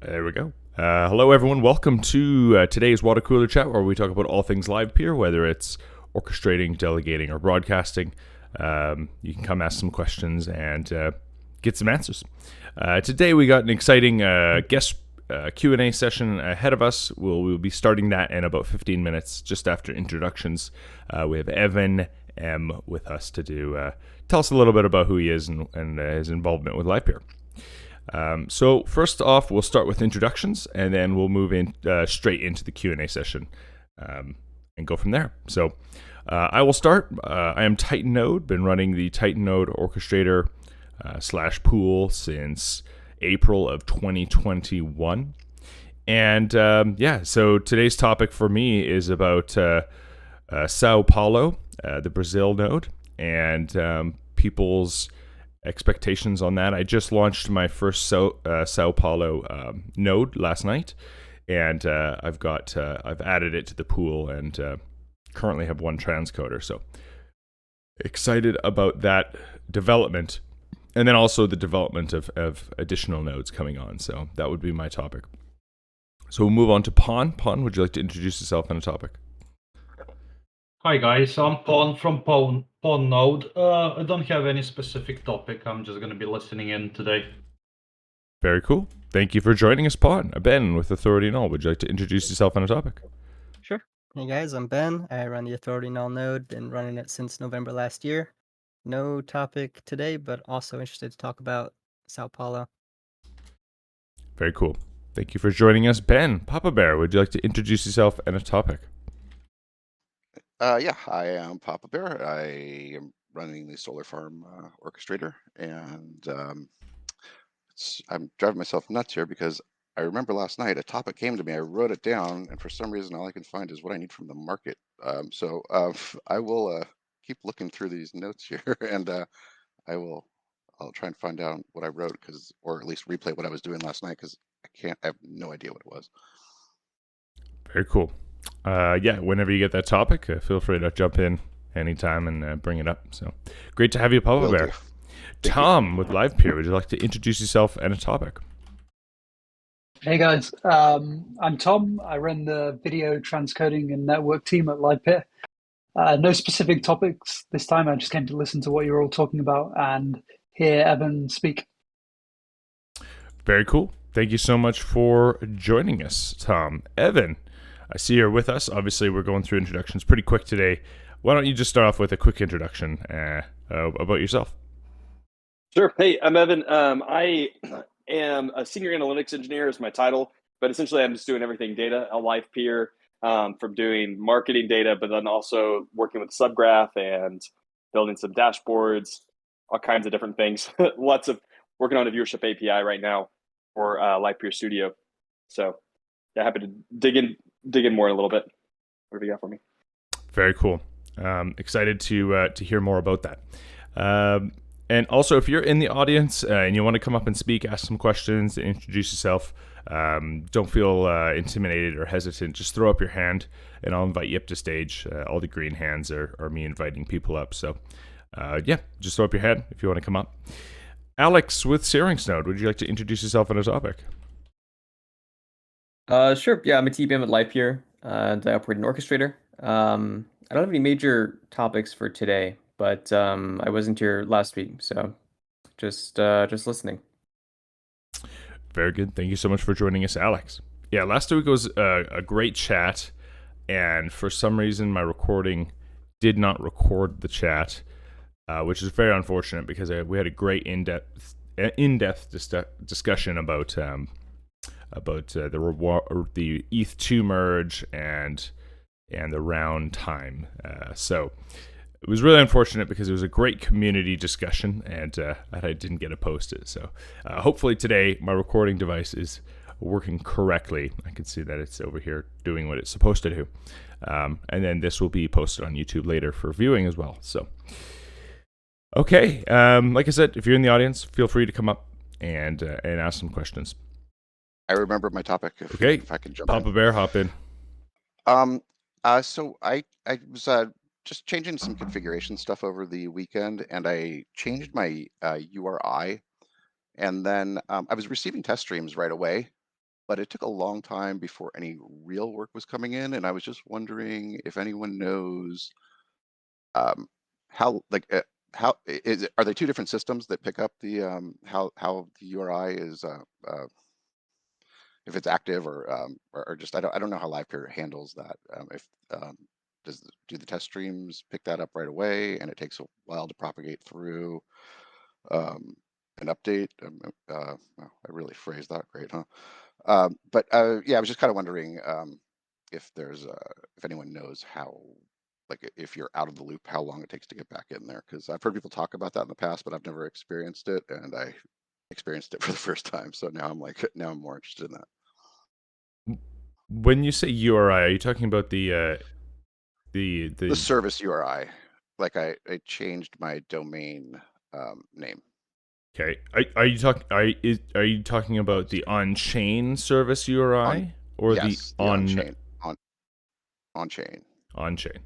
There we go. Hello, everyone. Welcome to today's water cooler chat, where we talk about all things Livepeer, whether it's orchestrating, delegating, or broadcasting. You can come ask some questions and get some answers. Today, we got an exciting guest Q&A session ahead of us. We'll be starting that in about 15 minutes, just after introductions. We have Evenm with us to tell us a little bit about who he is and his involvement with Livepeer. So first off, we'll start with introductions, and then we'll move in straight into the Q&A session and go from there. So I will start. I am TitanNode, been running the TitanNode Orchestrator / pool since April of 2021. And so today's topic for me is about Sao Paulo, the Brazil node, and people's expectations on that. I just launched my first Sao Paulo node last night, and I've added it to the pool and currently have one transcoder. So excited about that development, and then also the development of additional nodes coming on. So that would be my topic. So we'll move on to Pawn. Pawn, would you like to introduce yourself and a topic? Hi guys, I'm Pawn from Pawn Node. I don't have any specific topic. I'm just going to be listening in today. Very cool. Thank you for joining us, Pawn. Ben with Authority and All. Would you like to introduce yourself and a topic? Sure. Hey guys, I'm Ben. I run the Authority and All node. Been running it since November last year. No topic today, but also interested to talk about Sao Paulo. Very cool. Thank you for joining us, Ben. Papa Bear, would you like to introduce yourself and a topic? Yeah, I am Papa Bear. I am running the solar farm orchestrator, and I'm driving myself nuts here because I remember last night a topic came to me. I wrote it down, and for some reason, all I can find is what I need from the market. So I will keep looking through these notes here, and I'll try and find out what I wrote, or at least replay what I was doing last night, because I have no idea what it was. Very cool. Whenever you get that topic, feel free to jump in anytime and bring it up. So great to have you, Papa Bear. Thom with Livepeer, would you like to introduce yourself and a topic? Hey guys, I'm Thom. I run the video transcoding and network team at Livepeer. No specific topics this time. I just came to listen to what you're all talking about and hear Evan speak. Very cool. Thank you so much for joining us, Thom. Evan, I see you're with us. Obviously, we're going through introductions pretty quick today. Why don't you just start off with a quick introduction about yourself? Sure. Hey, I'm Evan. I am a senior analytics engineer is my title, but essentially I'm just doing everything data at Livepeer, from doing marketing data, but then also working with Subgraph and building some dashboards, all kinds of different things. Lots of working on a viewership API right now for Livepeer Studio. So yeah, happy to dig in more in a little bit. What have you got for me? Very cool. Excited to hear more about that. And also, if you're in the audience and you want to come up and speak, ask some questions, introduce yourself, don't feel intimidated or hesitant. Just throw up your hand, and I'll invite you up to stage. All the green hands are me inviting people up. So, just throw up your hand if you want to come up. Alex with Node, would you like to introduce yourself and a topic? Sure. Yeah, I'm a TPM at Livepeer, and I operate an orchestrator. I don't have any major topics for today, but I wasn't here last week, so just listening. Very good. Thank you so much for joining us, Alex. Yeah, last week was a great chat, and for some reason my recording did not record the chat, which is very unfortunate because we had a great in-depth discussion about the ETH2 merge and the round time. So it was really unfortunate because it was a great community discussion, and I didn't get it posted. So hopefully today my recording device is working correctly. I can see that it's over here doing what it's supposed to do. And then this will be posted on YouTube later for viewing as well. So, okay. Like I said, if you're in the audience, feel free to come up and ask some questions. I remember my topic. If I can jump Papa in. Bear, hop in. So I was just changing some configuration stuff over the weekend, and I changed my URI, and then I was receiving test streams right away, but it took a long time before any real work was coming in. And I was just wondering if anyone knows how, like, how is it, are they two different systems that pick up the how the URI is if it's active or just I don't know how Livepeer handles that. If do the test streams pick that up right away, and it takes a while to propagate through an update? Well, I really phrased that great, huh? But yeah, I was just kind of wondering if there's if anyone knows how, like, if you're out of the loop, how long it takes to get back in there, because I've heard people talk about that in the past, but I've never experienced it, and I experienced it for the first time. So now now I'm more interested in that. When you say URI, are you talking about the The service URI, like I changed my domain name. Okay, are you talking about the on-chain service URI or Yes, the on-chain on-chain. On-chain.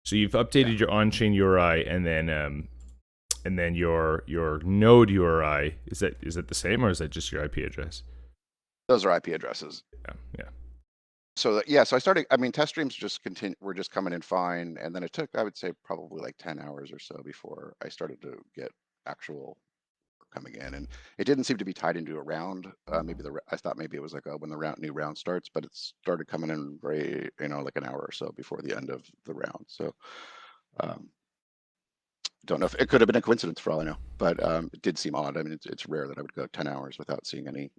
So you've updated your on-chain URI, and then your node URI, is that the same, or is that just your IP address? Those are IP addresses. Yeah. So yeah, so I started. I mean, test streams were just coming in fine, and then it took, I would say, probably like 10 hours or so before I started to get actual coming in, and it didn't seem to be tied into a round. Maybe I thought maybe it was like when the new round starts, but it started coming in very, like an hour or so before the end of the round. So don't know if it could have been a coincidence for all I know, but it did seem odd. I mean, it's rare that I would go 10 hours without seeing any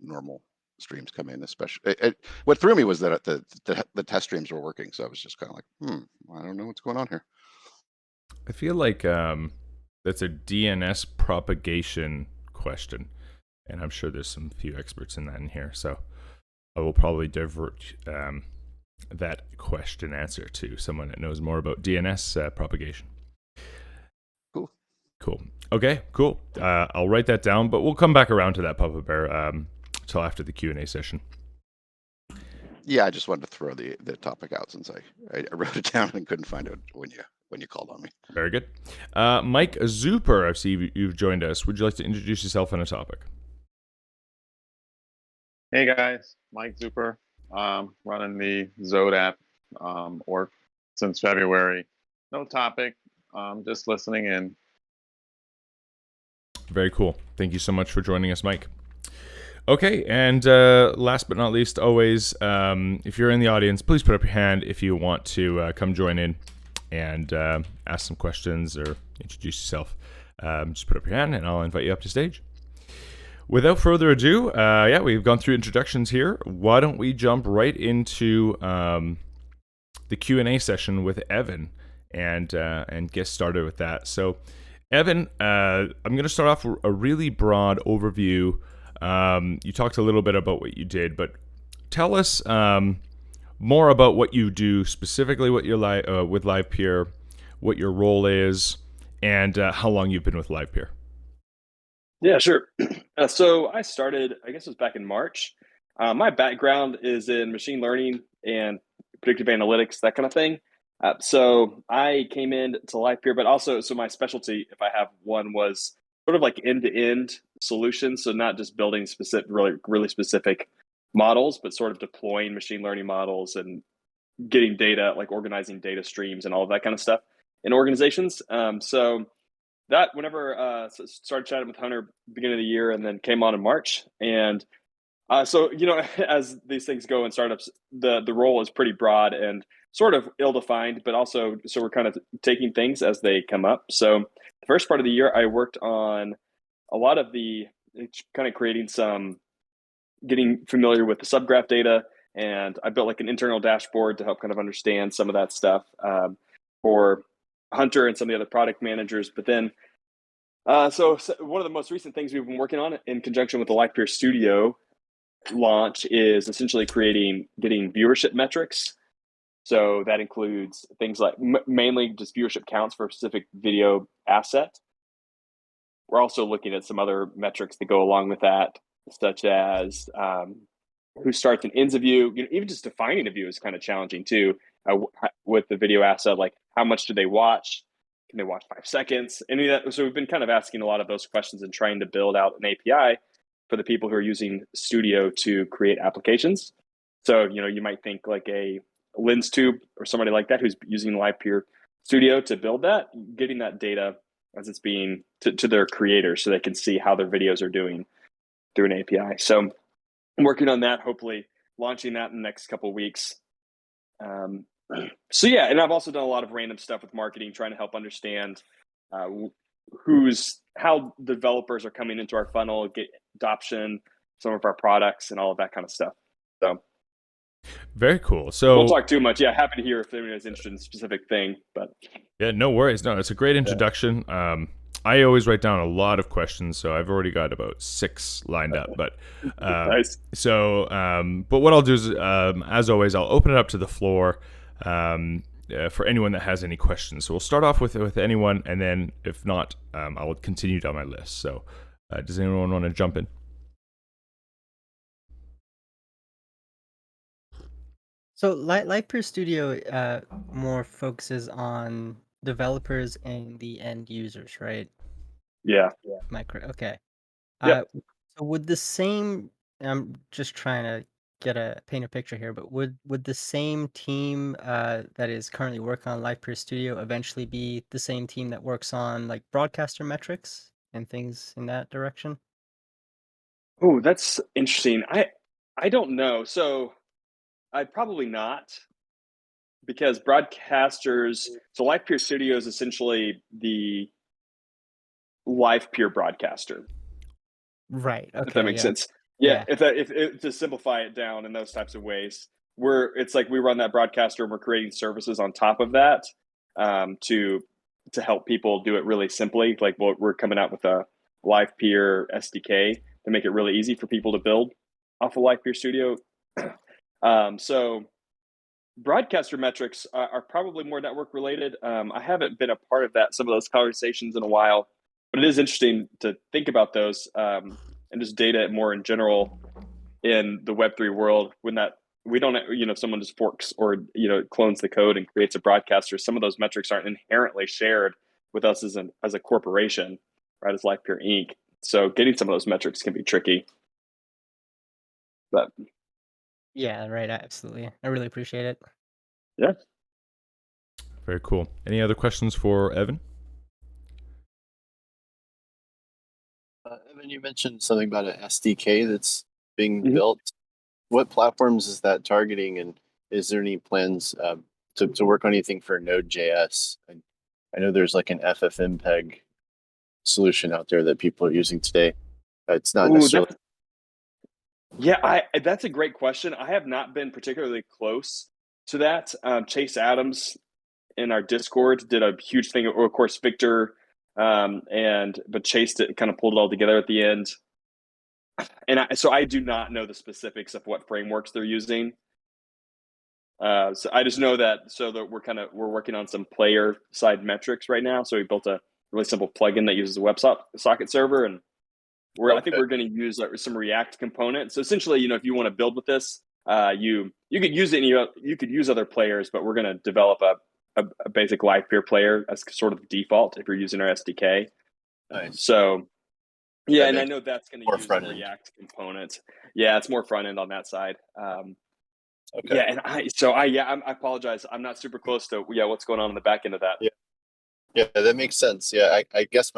normal streams come in. Especially, what threw me was that the test streams were working, so I was just kind of like, I don't know what's going on here. I feel like that's a DNS propagation question, and I'm sure there's some few experts in that in here. So I will probably divert that question answer to someone that knows more about DNS propagation. Cool. Okay, cool. I'll write that down, but we'll come back around to that, Papa Bear, until after the Q&A session. Yeah, I just wanted to throw the topic out since I wrote it down and couldn't find it when you called on me. Very good. Mike Zuper, I see you've joined us. Would you like to introduce yourself on a topic? Hey guys, Mike Zuper, running the Zode app org since February. No topic, just listening in. Very cool. Thank you so much for joining us, Mike. Okay, and last but not least, always, if you're in the audience, please put up your hand if you want to come join in and ask some questions or introduce yourself. Just put up your hand and I'll invite you up to stage. Without further ado, we've gone through introductions here. Why don't we jump right into the Q&A session with Evan and get started with that. So, Evan, I'm going to start off with a really broad overview. You talked a little bit about what you did, but tell us more about what you do, specifically what you're with Livepeer, what your role is, and how long you've been with Livepeer. Yeah, sure. So I started, I guess it was back in March. My background is in machine learning and predictive analytics, that kind of thing. So I came into Livepeer, but also, so my specialty, if I have one, was sort of like end-to-end solutions. So not just building specific, really specific models, but sort of deploying machine learning models and getting data, like organizing data streams and all of that kind of stuff in organizations. So that whenever started chatting with Hunter beginning of the year and then came on in March. And so, as these things go in startups, the role is pretty broad and sort of ill-defined, but also, so we're kind of taking things as they come up. So the first part of the year, I worked on a lot of kind of getting familiar with the subgraph data. And I built like an internal dashboard to help kind of understand some of that stuff for Hunter and some of the other product managers. But then, so one of the most recent things we've been working on in conjunction with the Livepeer Studio launch is essentially getting viewership metrics. So that includes things like mainly just viewership counts for a specific video asset. We're also looking at some other metrics that go along with that, such as who starts and ends a view. Even just defining a view is kind of challenging too with the video asset. Like, how much do they watch? Can they watch 5 seconds? Any of that? So we've been kind of asking a lot of those questions and trying to build out an API for the people who are using Studio to create applications. So, you might think like a LensTube or somebody like that who's using Livepeer Studio to build that, getting that data as it's being to their creators so they can see how their videos are doing through an API. So I'm working on that, hopefully launching that in the next couple of weeks. So yeah, and I've also done a lot of random stuff with marketing, trying to help understand how developers are coming into our funnel, get adoption, some of our products, and all of that kind of stuff. So very cool. So won't talk too much. Yeah, happy to hear if anyone is interested in a specific thing. But yeah, no worries. No, it's a great introduction. I always write down a lot of questions, so I've already got about 6 lined up. But nice. So, but what I'll do is, as always, I'll open it up to the floor for anyone that has any questions. So we'll start off with anyone, and then if not, I will continue down my list. So, does anyone want to jump in? So Livepeer Studio more focuses on developers and the end users, right? Yeah. Okay. Yep. So would the same? I'm just trying to paint a picture here, but would the same team that is currently working on Livepeer Studio eventually be the same team that works on like broadcaster metrics and things in that direction? Oh, that's interesting. I don't know. So I'd probably not, because broadcasters. So Livepeer Studio is essentially the Livepeer broadcaster. Right. Okay. If that makes sense. Yeah. If to simplify it down in those types of ways, it's like we run that broadcaster and we're creating services on top of that to help people do it really simply. Like we're coming out with a Livepeer SDK to make it really easy for people to build off of Livepeer Studio. So broadcaster metrics are probably more network related. I haven't been a part of some of those conversations in a while, but it is interesting to think about those and just data more in general in the Web3 world. When that we don't, if someone just forks or clones the code and creates a broadcaster, some of those metrics aren't inherently shared with us as a corporation, right? As Livepeer Inc. So getting some of those metrics can be tricky. But yeah, right. Absolutely. I really appreciate it. Yeah. Very cool. Any other questions for Evan? Evan, you mentioned something about an SDK that's being built. What platforms is that targeting, and is there any plans to work on anything for Node.js? I know there's like an FFmpeg solution out there that people are using today. It's not necessarily. That's a great question. I have not been particularly close to that. Chase Adams in our Discord did a huge thing, or of course Victor, but Chase kind of pulled it all together at the end. And so I do not know the specifics of what frameworks they're using. So I just know that we're working on some player side metrics right now. So we built a really simple plugin that uses a WebSocket server, and I think we're going to use some React components. So essentially, if you want to build with this, you could use it. You could use other players, but we're going to develop a basic Livepeer player as sort of default if you're using our SDK. Nice. So yeah, and I know that's going to use the React React component. Yeah, it's more front end on that side. Okay. Yeah, and I apologize. I'm not super close to what's going on in the back end of that. Yeah, that makes sense. Yeah, I guess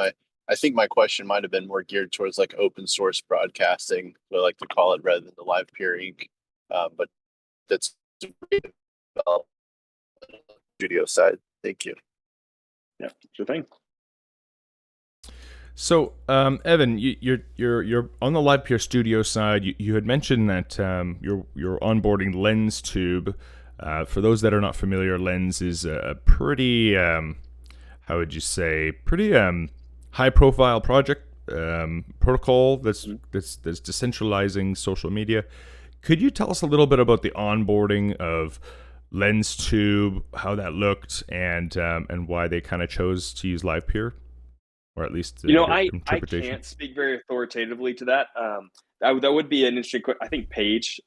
I think my question might have been more geared towards like open source broadcasting, what I like to call it, rather than the Livepeer Inc. But that's studio side. Thank you. Yeah, sure thing. So, Evan, you're on the Livepeer Studio side. You had mentioned that you're onboarding LensTube. For those that are not familiar, Lens is a pretty how would you say, pretty high-profile project protocol that's decentralizing social media. Could you tell us a little bit about the onboarding of LensTube, how that looked, and why they kind of chose to use Livepeer, or at least I can't speak very authoritatively to that. That would be an interesting. I think Paige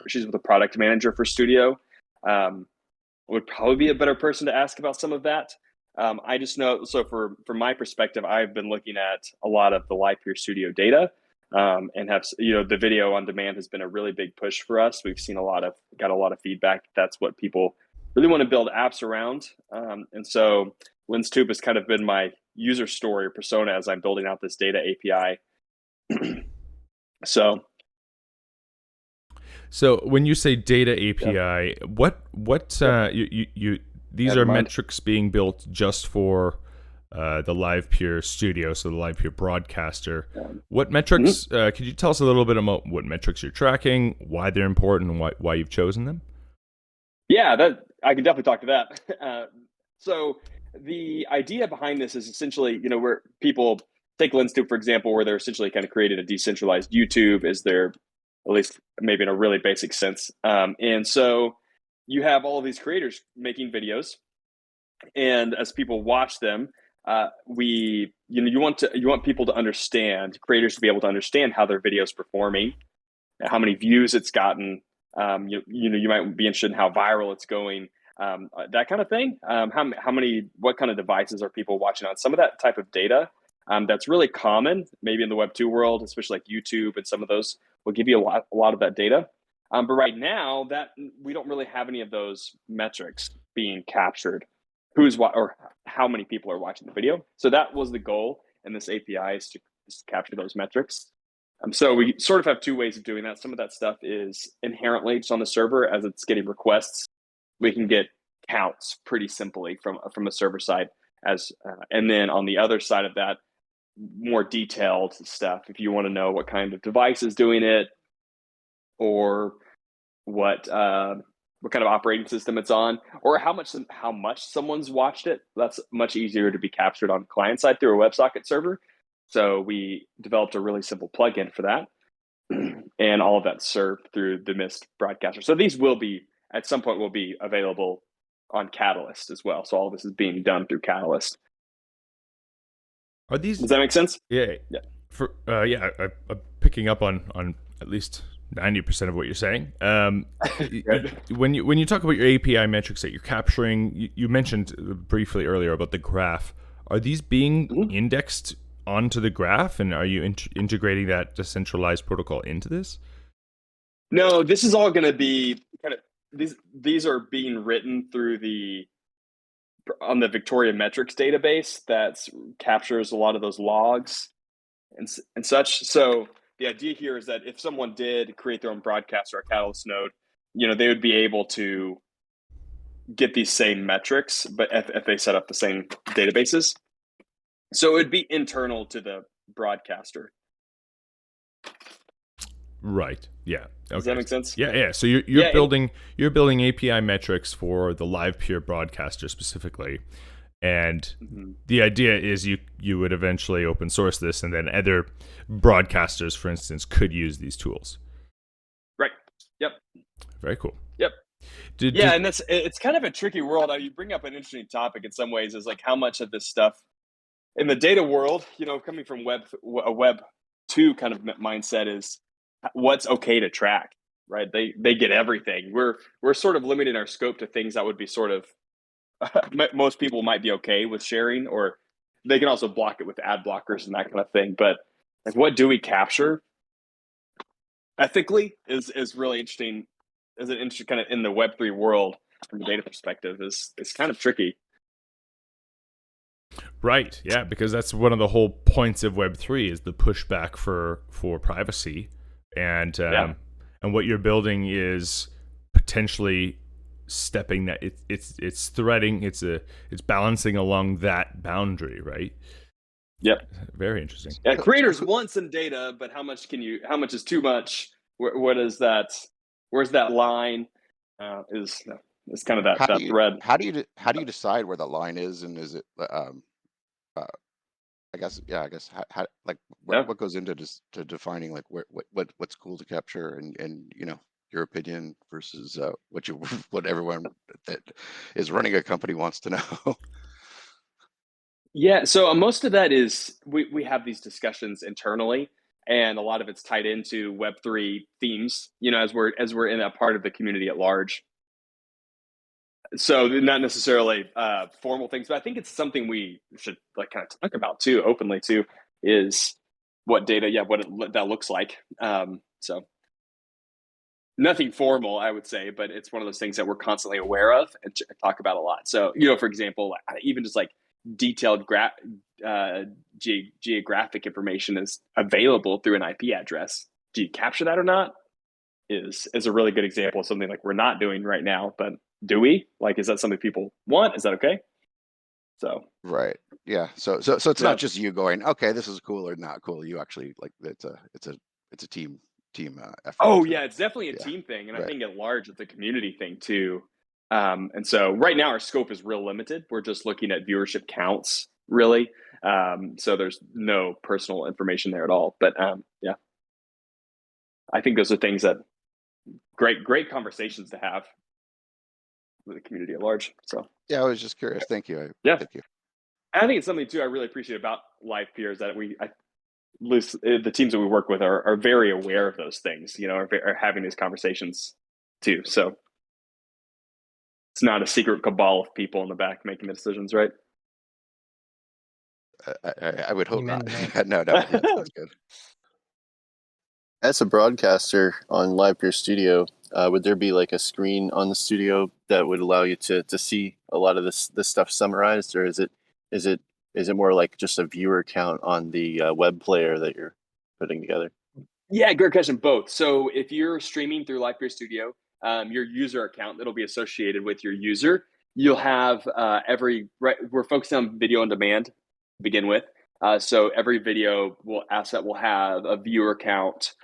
she's the product manager for Studio, would probably be a better person to ask about some of that. I just know, so from my perspective, I've been looking at a lot of the Livepeer Studio data and have, the video on demand has been a really big push for us. We've seen got a lot of feedback. That's what people really want to build apps around. And so LensTube has kind of been my user story persona as I'm building out this data API. So when you say data API, what these are metrics being built just for the Livepeer studio, so the Livepeer broadcaster. What metrics? Could you tell us a little bit about what metrics you're tracking, why they're important, and why you've chosen them? Yeah, that I can definitely talk to that. So the idea behind this is essentially, where people take LensTube, for example, where they're essentially kind of created a decentralized YouTube, is their, at least maybe in a really basic sense. And so you have all of these creators making videos, and as people watch them, you want people to understand, creators to be able to understand how their video is performing, how many views it's gotten. You might be interested in how viral it's going, that kind of thing. What kind of devices are people watching on? Some of that type of data that's really common, maybe in the Web 2 world, especially like YouTube and some of those will give you a lot of that data. But right now, that we don't really have any of those metrics being captured. Or how many people are watching the video. So that was the goal, and this API is to capture those metrics. So we sort of have two ways of doing that. Some of that stuff is inherently just on the server as it's getting requests. We can get counts pretty simply from a server side, and then on the other side of that, more detailed stuff. If you want to know what kind of device is doing it, or what kind of operating system it's on, or how much someone's watched it, that's much easier to be captured on client side through a WebSocket server. So we developed a really simple plugin for that, and all of that's served through the Mist broadcaster. So these will be, at some point, will be available on Catalyst as well. So all of this is being done through Catalyst. Does that make sense? Yeah. I'm picking up on at least 90% of what you're saying. When you talk about your API metrics that you're capturing, you mentioned briefly earlier about the graph. Are these being indexed onto the graph, and are you integrating that decentralized protocol into this? No, this is all going to be kind of these are being written through on the Victoria Metrics database that captures a lot of those logs and such. So the idea here is that if someone did create their own broadcast or a Catalyst node, they would be able to get these same metrics, but if they set up the same databases. So it would be internal to the broadcaster. Right. Yeah. Okay. Does that make sense? Yeah. So you're building API metrics for the Livepeer broadcaster specifically, and the idea is you would eventually open source this, and then other broadcasters, for instance, could use these tools. Right. Yep. Very cool. Yep. And it's kind of a tricky world. You bring up an interesting topic in some ways, is like how much of this stuff in the data world, coming from a Web 2 kind of mindset, is what's okay to track, right? They get everything. We're sort of limiting our scope to things that would be sort of most people might be okay with sharing, or they can also block it with ad blockers and that kind of thing. But like, what do we capture ethically is really interesting. Is it interesting kind of in the Web3 world from a data perspective is kind of tricky. Right. Yeah, because that's one of the whole points of Web3 is the pushback for privacy, and what you're building is potentially stepping that it's threading, it's balancing along that boundary, right? Yep. Very interesting. Yeah, creators want some data, but how much is too much? What is that? Where's that line? Is kind of that thread. How do you decide where the line is, and is it I guess how what goes into to defining like what's cool to capture, and your opinion versus what everyone that is running a company wants to know. Yeah, so most of that is we have these discussions internally, and a lot of it's tied into Web3 themes, as we're in a part of the community at large. So not necessarily formal things, but I think it's something we should kind of talk about too, openly too, is what data, that looks like. So nothing formal, I would say, but it's one of those things that we're constantly aware of and talk about a lot. So, for example, even just like detailed geographic information is available through an IP address. Do you capture that or not? Is a really good example of something like we're not doing right now, but do we? Like, is that something people want? Is that okay? So right, yeah. So it's not just you going, okay, this is cool or not cool. You actually like it's a team effort. Oh yeah, it's definitely a team thing, and I think at large it's a community thing too. And so right now our scope is real limited. We're just looking at viewership counts, really. So there's no personal information there at all. But yeah, I think those are things that great conversations to have with the community at large. So yeah, I was just curious. Thank you. Thank you. I think it's something too I really appreciate about Livepeer is that the teams that we work with are very aware of those things, are having these conversations too. So it's not a secret cabal of people in the back making the decisions, right? I would hope not. No, that's good. As a broadcaster on Livepeer Studio, would there be like a screen on the studio that would allow you to see a lot of this stuff summarized, or is it more like just a viewer count on the web player that you're putting together? Yeah, great question. Both. So if you're streaming through Livepeer Studio, your user account that'll be associated with your user, you'll have we're focused on video on demand to begin with. So every video will have a viewer count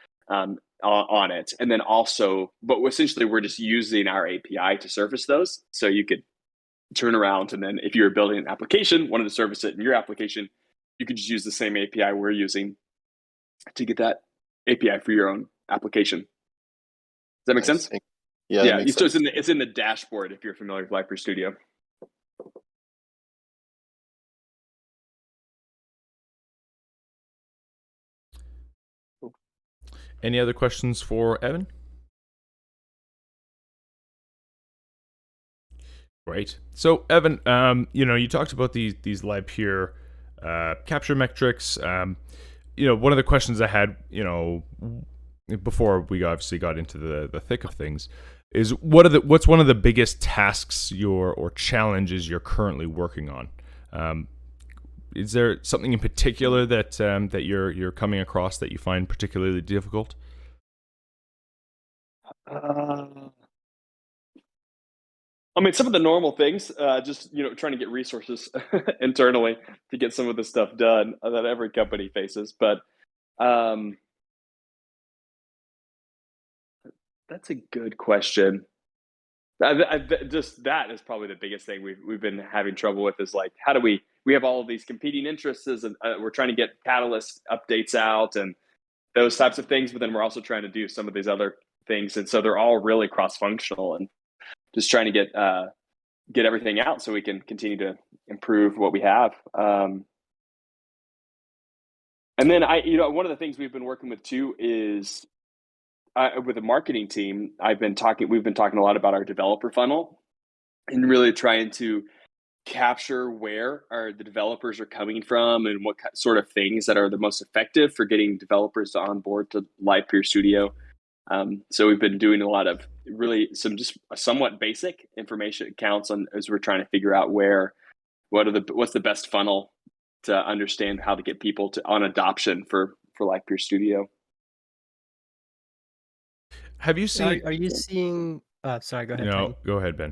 on it, and then also, but essentially we're just using our API to surface those. So you could turn around, and then if you were building an application, wanted to service it in your application, you could just use the same API we're using to get that API for your own application. Does that make sense? Yeah. Yeah. So it's in the dashboard if you're familiar with Livepeer Studio. Any other questions for Evan? Great. So Evan, you talked about these Livepeer capture metrics. One of the questions I had, before we obviously got into the thick of things, is what's one of the biggest tasks or challenges you're currently working on? Is there something in particular that you're coming across that you find particularly difficult? I mean, some of the normal things, just trying to get resources internally to get some of the stuff done that every company faces. But that's a good question. Just that is probably the biggest thing we've been having trouble with is like, how do we have all of these competing interests and we're trying to get Catalyst updates out and those types of things, but then we're also trying to do some of these other things, and so they're all really cross-functional and just trying to get everything out so we can continue to improve what we have. And then one of the things we've been working with too is with the marketing team. We've been talking a lot about our developer funnel and really trying to capture where the developers are coming from and what sort of things that are the most effective for getting developers on board to Livepeer Studio. So we've been doing a lot of really some just somewhat basic information counts as we're trying to figure out what's the best funnel to understand how to get people on adoption for Livepeer Studio. Have you seen? Are you seeing? Sorry, go ahead. No, go ahead, Ben.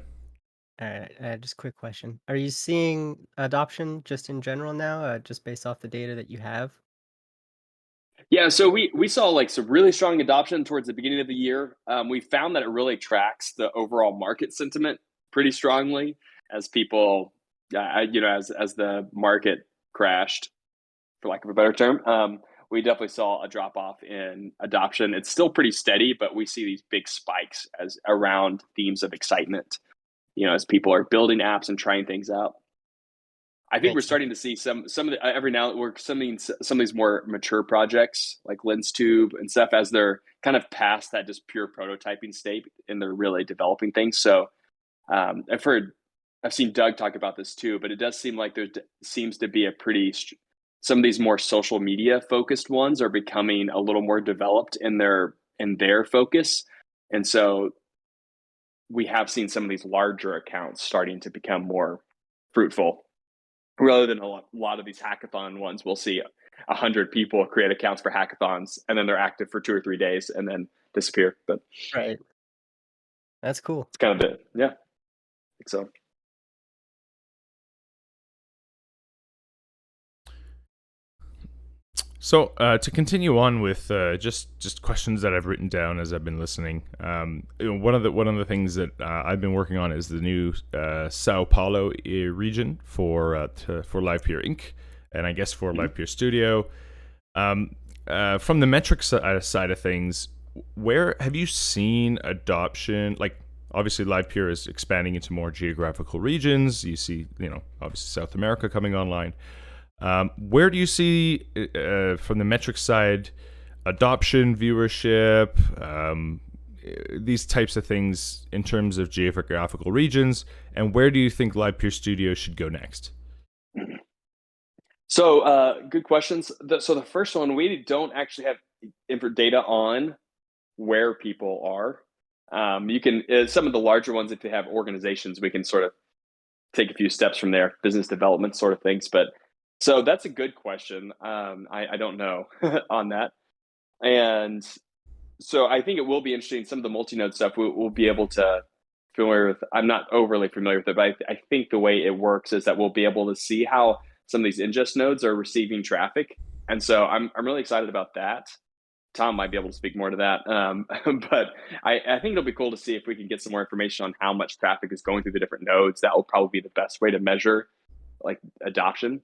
All right, just a quick question. Are you seeing adoption just in general now, just based off the data that you have? Yeah, so we saw like some really strong adoption towards the beginning of the year. We found that it really tracks the overall market sentiment pretty strongly as people, as the market crashed, for lack of a better term. We definitely saw a drop off in adoption. It's still pretty steady, but we see these big spikes as around themes of excitement, as people are building apps and trying things out. I think we're starting to see some of the every now we're some of these more mature projects like LensTube and stuff as they're kind of past that just pure prototyping state and they're really developing things. So I've seen Doug talk about this too, but it does seem like there seems to be a pretty some of these more social media focused ones are becoming a little more developed in their focus. And so we have seen some of these larger accounts starting to become more fruitful rather than a lot of these hackathon ones. We'll see 100 people create accounts for hackathons and then they're active for 2 or 3 days and then disappear. But Right. That's cool. it's kind of it. Yeah. I think so. So to continue on with just questions that I've written down as I've been listening, one of the things that I've been working on is the new Sao Paulo region for Livepeer Inc. and I guess for Livepeer Studio. From the metrics side of things, where have you seen adoption? Like, obviously, Livepeer is expanding into more geographical regions. You see, obviously South America coming online. Where do you see, from the metrics side, adoption, viewership, these types of things in terms of geographical regions, and where do you think Livepeer Studio should go next? So, good questions. So the first one, we don't actually have data on where people are. You can, some of the larger ones, if they have organizations, we can sort of take a few steps from there, business development sort of things. But so that's a good question. I don't know on that. And so I think it will be interesting. Some of the multi-node stuff we'll be able to familiar with. I'm not overly familiar with it, but I think the way it works is that we'll be able to see how some of these ingest nodes are receiving traffic. And so I'm really excited about that. Thom might be able to speak more to that. But I think it'll be cool to see if we can get some more information on how much traffic is going through the different nodes. That will probably be the best way to measure like adoption.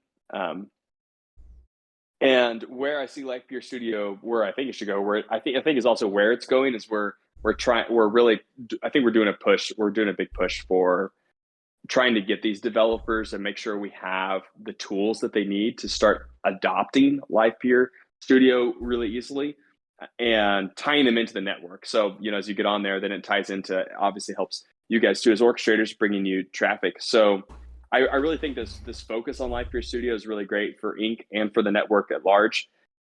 And where I see Livepeer Studio, where I think it should go, where I think is also where it's going, is we're doing a big push for trying to get these developers and make sure we have the tools that they need to start adopting Livepeer Studio really easily and tying them into the network. So, as you get on there, then it ties into, obviously helps you guys too as orchestrators, bringing you traffic. So I really think this focus on Livepeer Studio is really great for Inc. and for the network at large,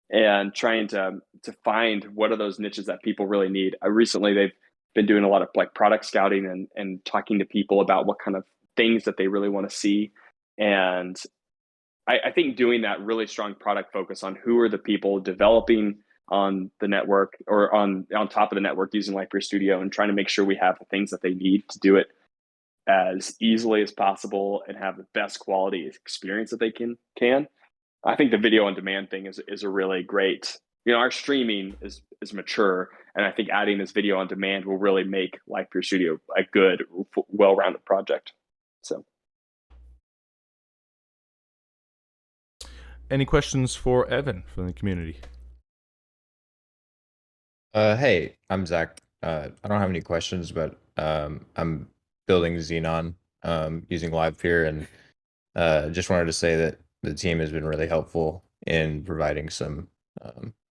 and trying to find what are those niches that people really need. Recently, they've been doing a lot of like product scouting and talking to people about what kind of things that they really want to see. And I think doing that really strong product focus on who are the people developing on the network or on top of the network using Livepeer Studio, and trying to make sure we have the things that they need to do it as easily as possible and have the best quality experience that they can. I think the video on demand thing is a really great, our streaming is mature, and I think adding this video on demand will really make Livepeer Studio a good, well-rounded project. So, any questions for Evan from the community? Hey, I'm Zach. I don't have any questions, but I'm building Xenon using Livepeer, and just wanted to say that the team has been really helpful in providing some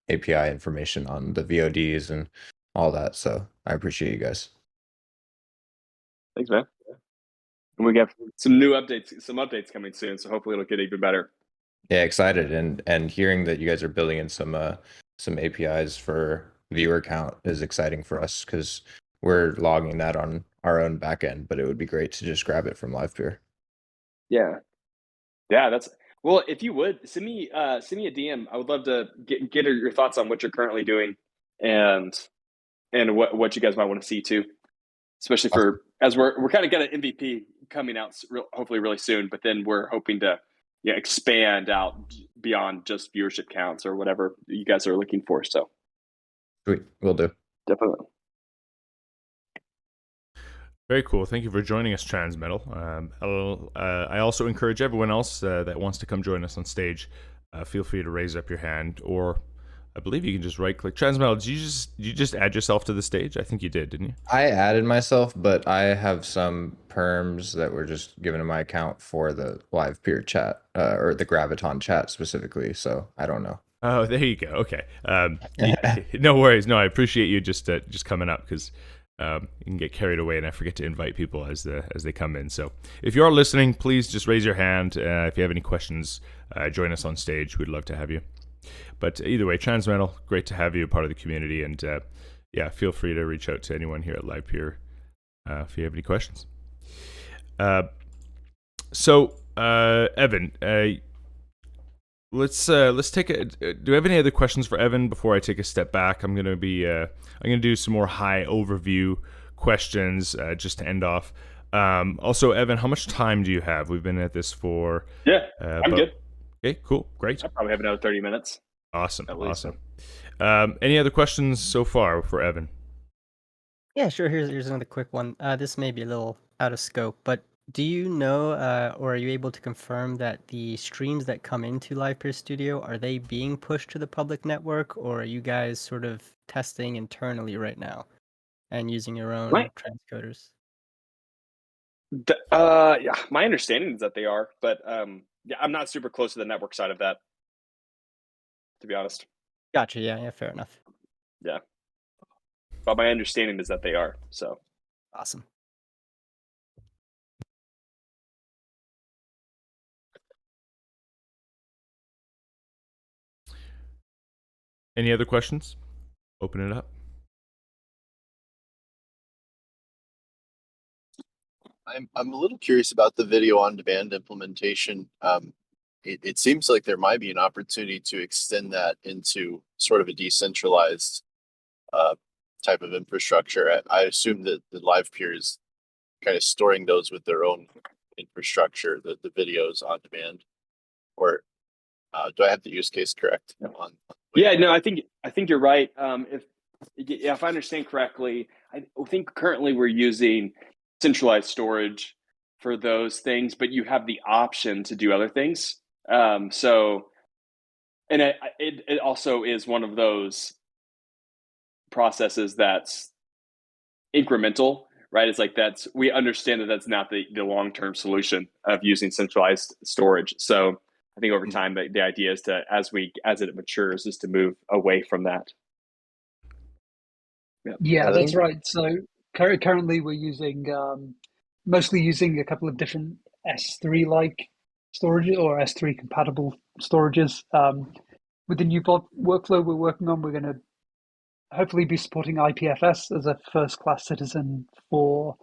API information on the VODs and all that. So I appreciate you guys. Thanks, man. And we got some updates coming soon, so hopefully it'll get even better. Yeah, excited, and hearing that you guys are building in some APIs for viewer count is exciting for us, because we're logging that on our own backend, but it would be great to just grab it from Livepeer. Yeah, that's well. If you would send me a DM, I would love to get your thoughts on what you're currently doing, and what you guys might want to see too, especially for as we're kind of got an MVP coming out hopefully really soon, but then we're hoping to expand out beyond just viewership counts or whatever you guys are looking for. So sweet, will do. Definitely. Very cool. Thank you for joining us, Transmetal. I also encourage everyone else that wants to come join us on stage, feel free to raise up your hand, or I believe you can just right-click. Transmetal, did you just add yourself to the stage? I think you did, didn't you? I added myself, but I have some perms that were just given to my account for the Livepeer chat, or the Graviton chat specifically, so I don't know. Oh, there you go. Okay. No worries. No, I appreciate you just coming up, because you can get carried away, and I forget to invite people as they come in. So if you are listening, please just raise your hand. If you have any questions, join us on stage. We'd love to have you. But either way, Transmetal, great to have you, part of the community, and yeah, feel free to reach out to anyone here at Livepeer if you have any questions. So Evan, let's take a. Do you have any other questions for Evan before I take a step back? I'm gonna do some more high overview questions just to end off. Also, Evan, how much time do you have? We've been at this for I'm good. Okay, cool, great. I probably have another 30 minutes. Awesome, at least. awesome. Any other questions so far for Evan? Yeah, sure. Here's another quick one. This may be a little out of scope, but do you know, or are you able to confirm that the streams that come into Livepeer Studio, are they being pushed to the public network, or are you guys sort of testing internally right now and using your own Right. transcoders? Yeah, my understanding is that they are, but yeah, I'm not super close to the network side of that, to be honest. Gotcha. Yeah, fair enough. Yeah, but my understanding is that they are. So Awesome. Any other questions? Open it up. I'm a little curious about the video on demand implementation. It seems like there might be an opportunity to extend that into sort of a decentralized type of infrastructure. I assume that the Livepeer is kind of storing those with their own infrastructure, the videos on demand, or do I have the use case correct? yeah, no, I think you're right. If I understand correctly, I think currently we're using centralized storage for those things, but you have the option to do other things. So, and it also is one of those processes that's incremental, right? It's like we understand that that's not the long-term solution of using centralized storage. So I think over time, the idea is to, as it matures, is to move away from that. Yeah, that's right. So currently we're using mostly using a couple of different S3-like storage or S3 compatible storages. With the new workflow we're working on, we're going to hopefully be supporting IPFS as a first-class citizen for,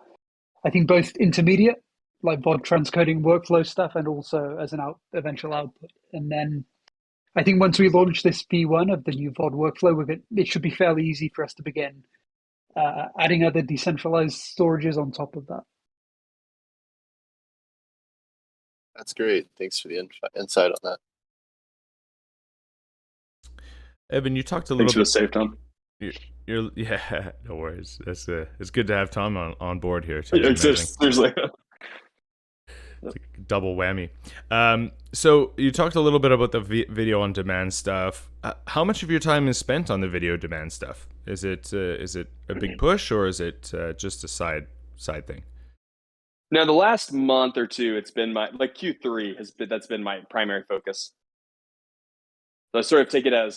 I think, both intermediate, like VOD transcoding workflow stuff, and also as an eventual output. And then I think once we launch this V1 of the new VOD workflow, it should be fairly easy for us to begin adding other decentralized storages on top of that. That's great. Thanks for the insight on that. Evan, you talked a little bit. Thanks for the save, Thom. Yeah, no worries. It's good to have Thom on board here too. It's seriously. It's like a double whammy. So you talked a little bit about the video on demand stuff. How much of your time is spent on the video demand stuff? Is it a big push, or is it just a side thing? Now, the last month or two, it's been Q3 that's been my primary focus. So I sort of take it as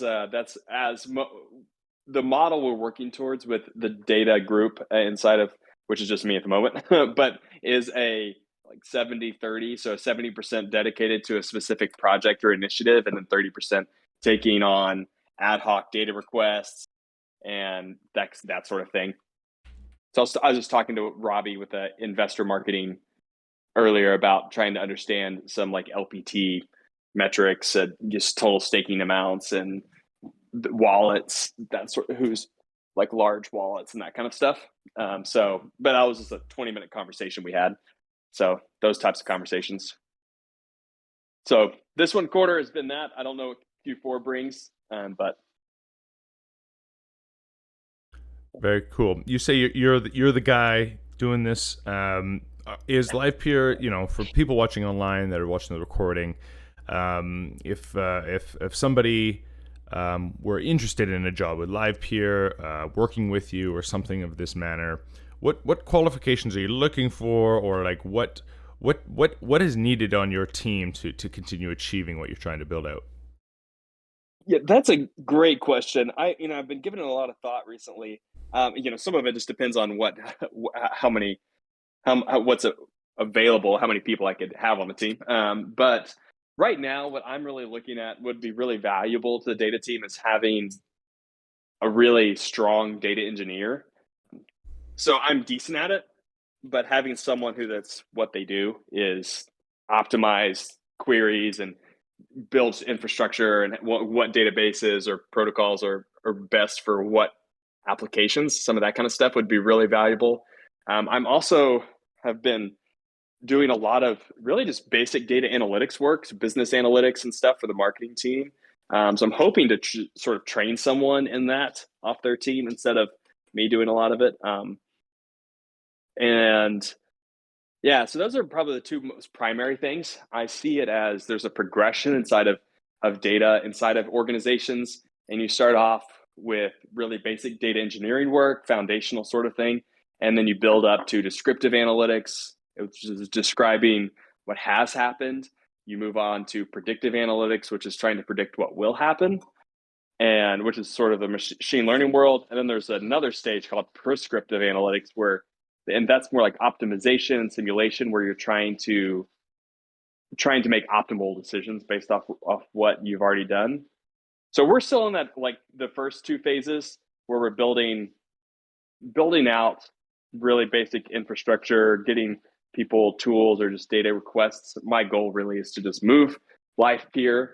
the model we're working towards with the data group inside of, which is just me at the moment, but is a 70-30, so 70% dedicated to a specific project or initiative, and then 30% taking on ad hoc data requests and that sort of thing. So I was just talking to Robbie with the investor marketing earlier about trying to understand some LPT metrics, just total staking amounts and wallets, that sort of, who's large wallets and that kind of stuff. But that was just a 20-minute conversation we had. So those types of conversations. So this one quarter has been that. I don't know what Q4 brings, but very cool. You say you're the guy doing this. Is Livepeer, for people watching online that are watching the recording, if somebody were interested in a job with Livepeer, working with you or something of this manner, what qualifications are you looking for, or what is needed on your team to continue achieving what you're trying to build out? Yeah, that's a great question. I've been giving it a lot of thought recently. Some of it just depends on what's available, how many people I could have on the team. But right now, what I'm really looking at would be really valuable to the data team is having a really strong data engineer. So I'm decent at it, but having someone that's what they do is optimize queries and builds infrastructure and what databases or protocols are best for what applications, some of that kind of stuff would be really valuable. I'm also have been doing a lot of really just basic data analytics work, so business analytics and stuff for the marketing team. So I'm hoping to sort of train someone in that off their team instead of me doing a lot of it. And yeah, so those are probably the two most primary things. I see it as there's a progression inside of data, inside of organizations, and you start off with really basic data engineering work, foundational sort of thing, and then you build up to descriptive analytics, which is describing what has happened. You move on to predictive analytics, which is trying to predict what will happen, and which is sort of the machine learning world. And then there's another stage called prescriptive analytics, and that's more like optimization and simulation, where you're trying to make optimal decisions based off what you've already done. So we're still in that, like the first two phases where we're building out really basic infrastructure, getting people tools or just data requests. My goal really is to just move Livepeer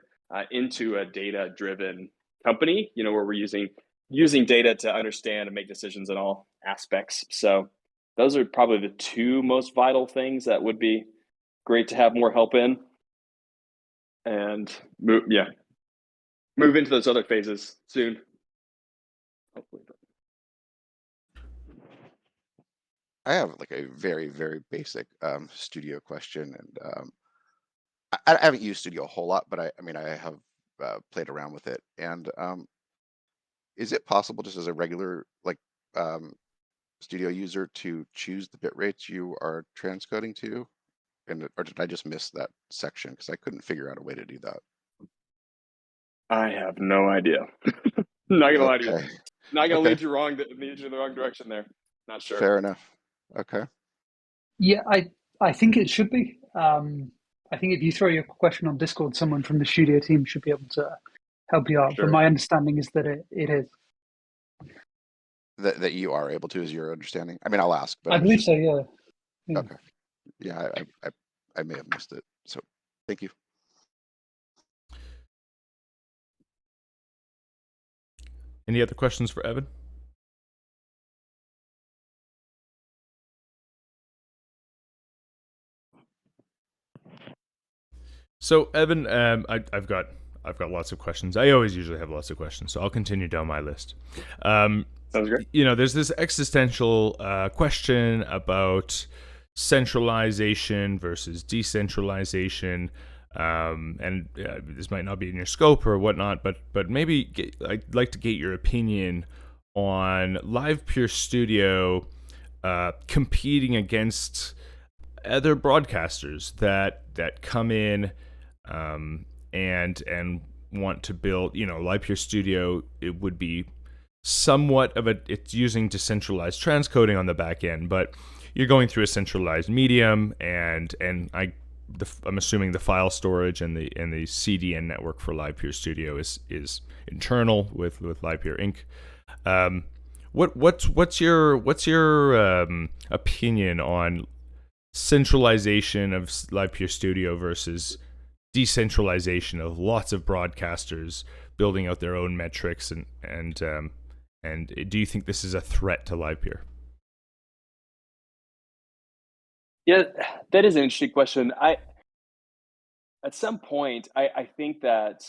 into a data-driven company, where we're using data to understand and make decisions in all aspects. So those are probably the two most vital things that would be great to have more help in, and move into those other phases soon, hopefully. I have like a very, very basic studio question, and I haven't used Studio a whole lot, but I have played around with it. And is it possible, just as a regular Studio user, to choose the bit rates you are transcoding to? Or did I just miss that section? Because I couldn't figure out a way to do that. I have no idea. Not gonna lie to you. Okay. Not gonna Okay. lead you in the wrong direction there. Not sure. Fair enough. Okay. Yeah, I think it should be. I think if you throw your question on Discord, someone from the studio team should be able to help you out. Sure. But my understanding is that it is. That you are able to, is your understanding? I mean, I'll ask, but I believe so, yeah. Okay. Yeah, I may have missed it. So thank you. Any other questions for Evan? So Evan, I've got lots of questions. I always usually have lots of questions, so I'll continue down my list. Sounds great. There's this existential question about centralization versus decentralization, and this might not be in your scope or whatnot, but maybe I'd like to get your opinion on Livepeer Studio competing against other broadcasters that come in and want to build. Livepeer Studio, it would be somewhat of it's using decentralized transcoding on the back end, but you're going through a centralized medium, and I'm assuming the file storage and the CDN network for Livepeer Studio is internal with Livepeer Inc. What's your opinion on centralization of Livepeer Studio versus decentralization of lots of broadcasters building out their own metrics, and do you think this is a threat to Livepeer? Yeah, that is an interesting question. At some point, I think that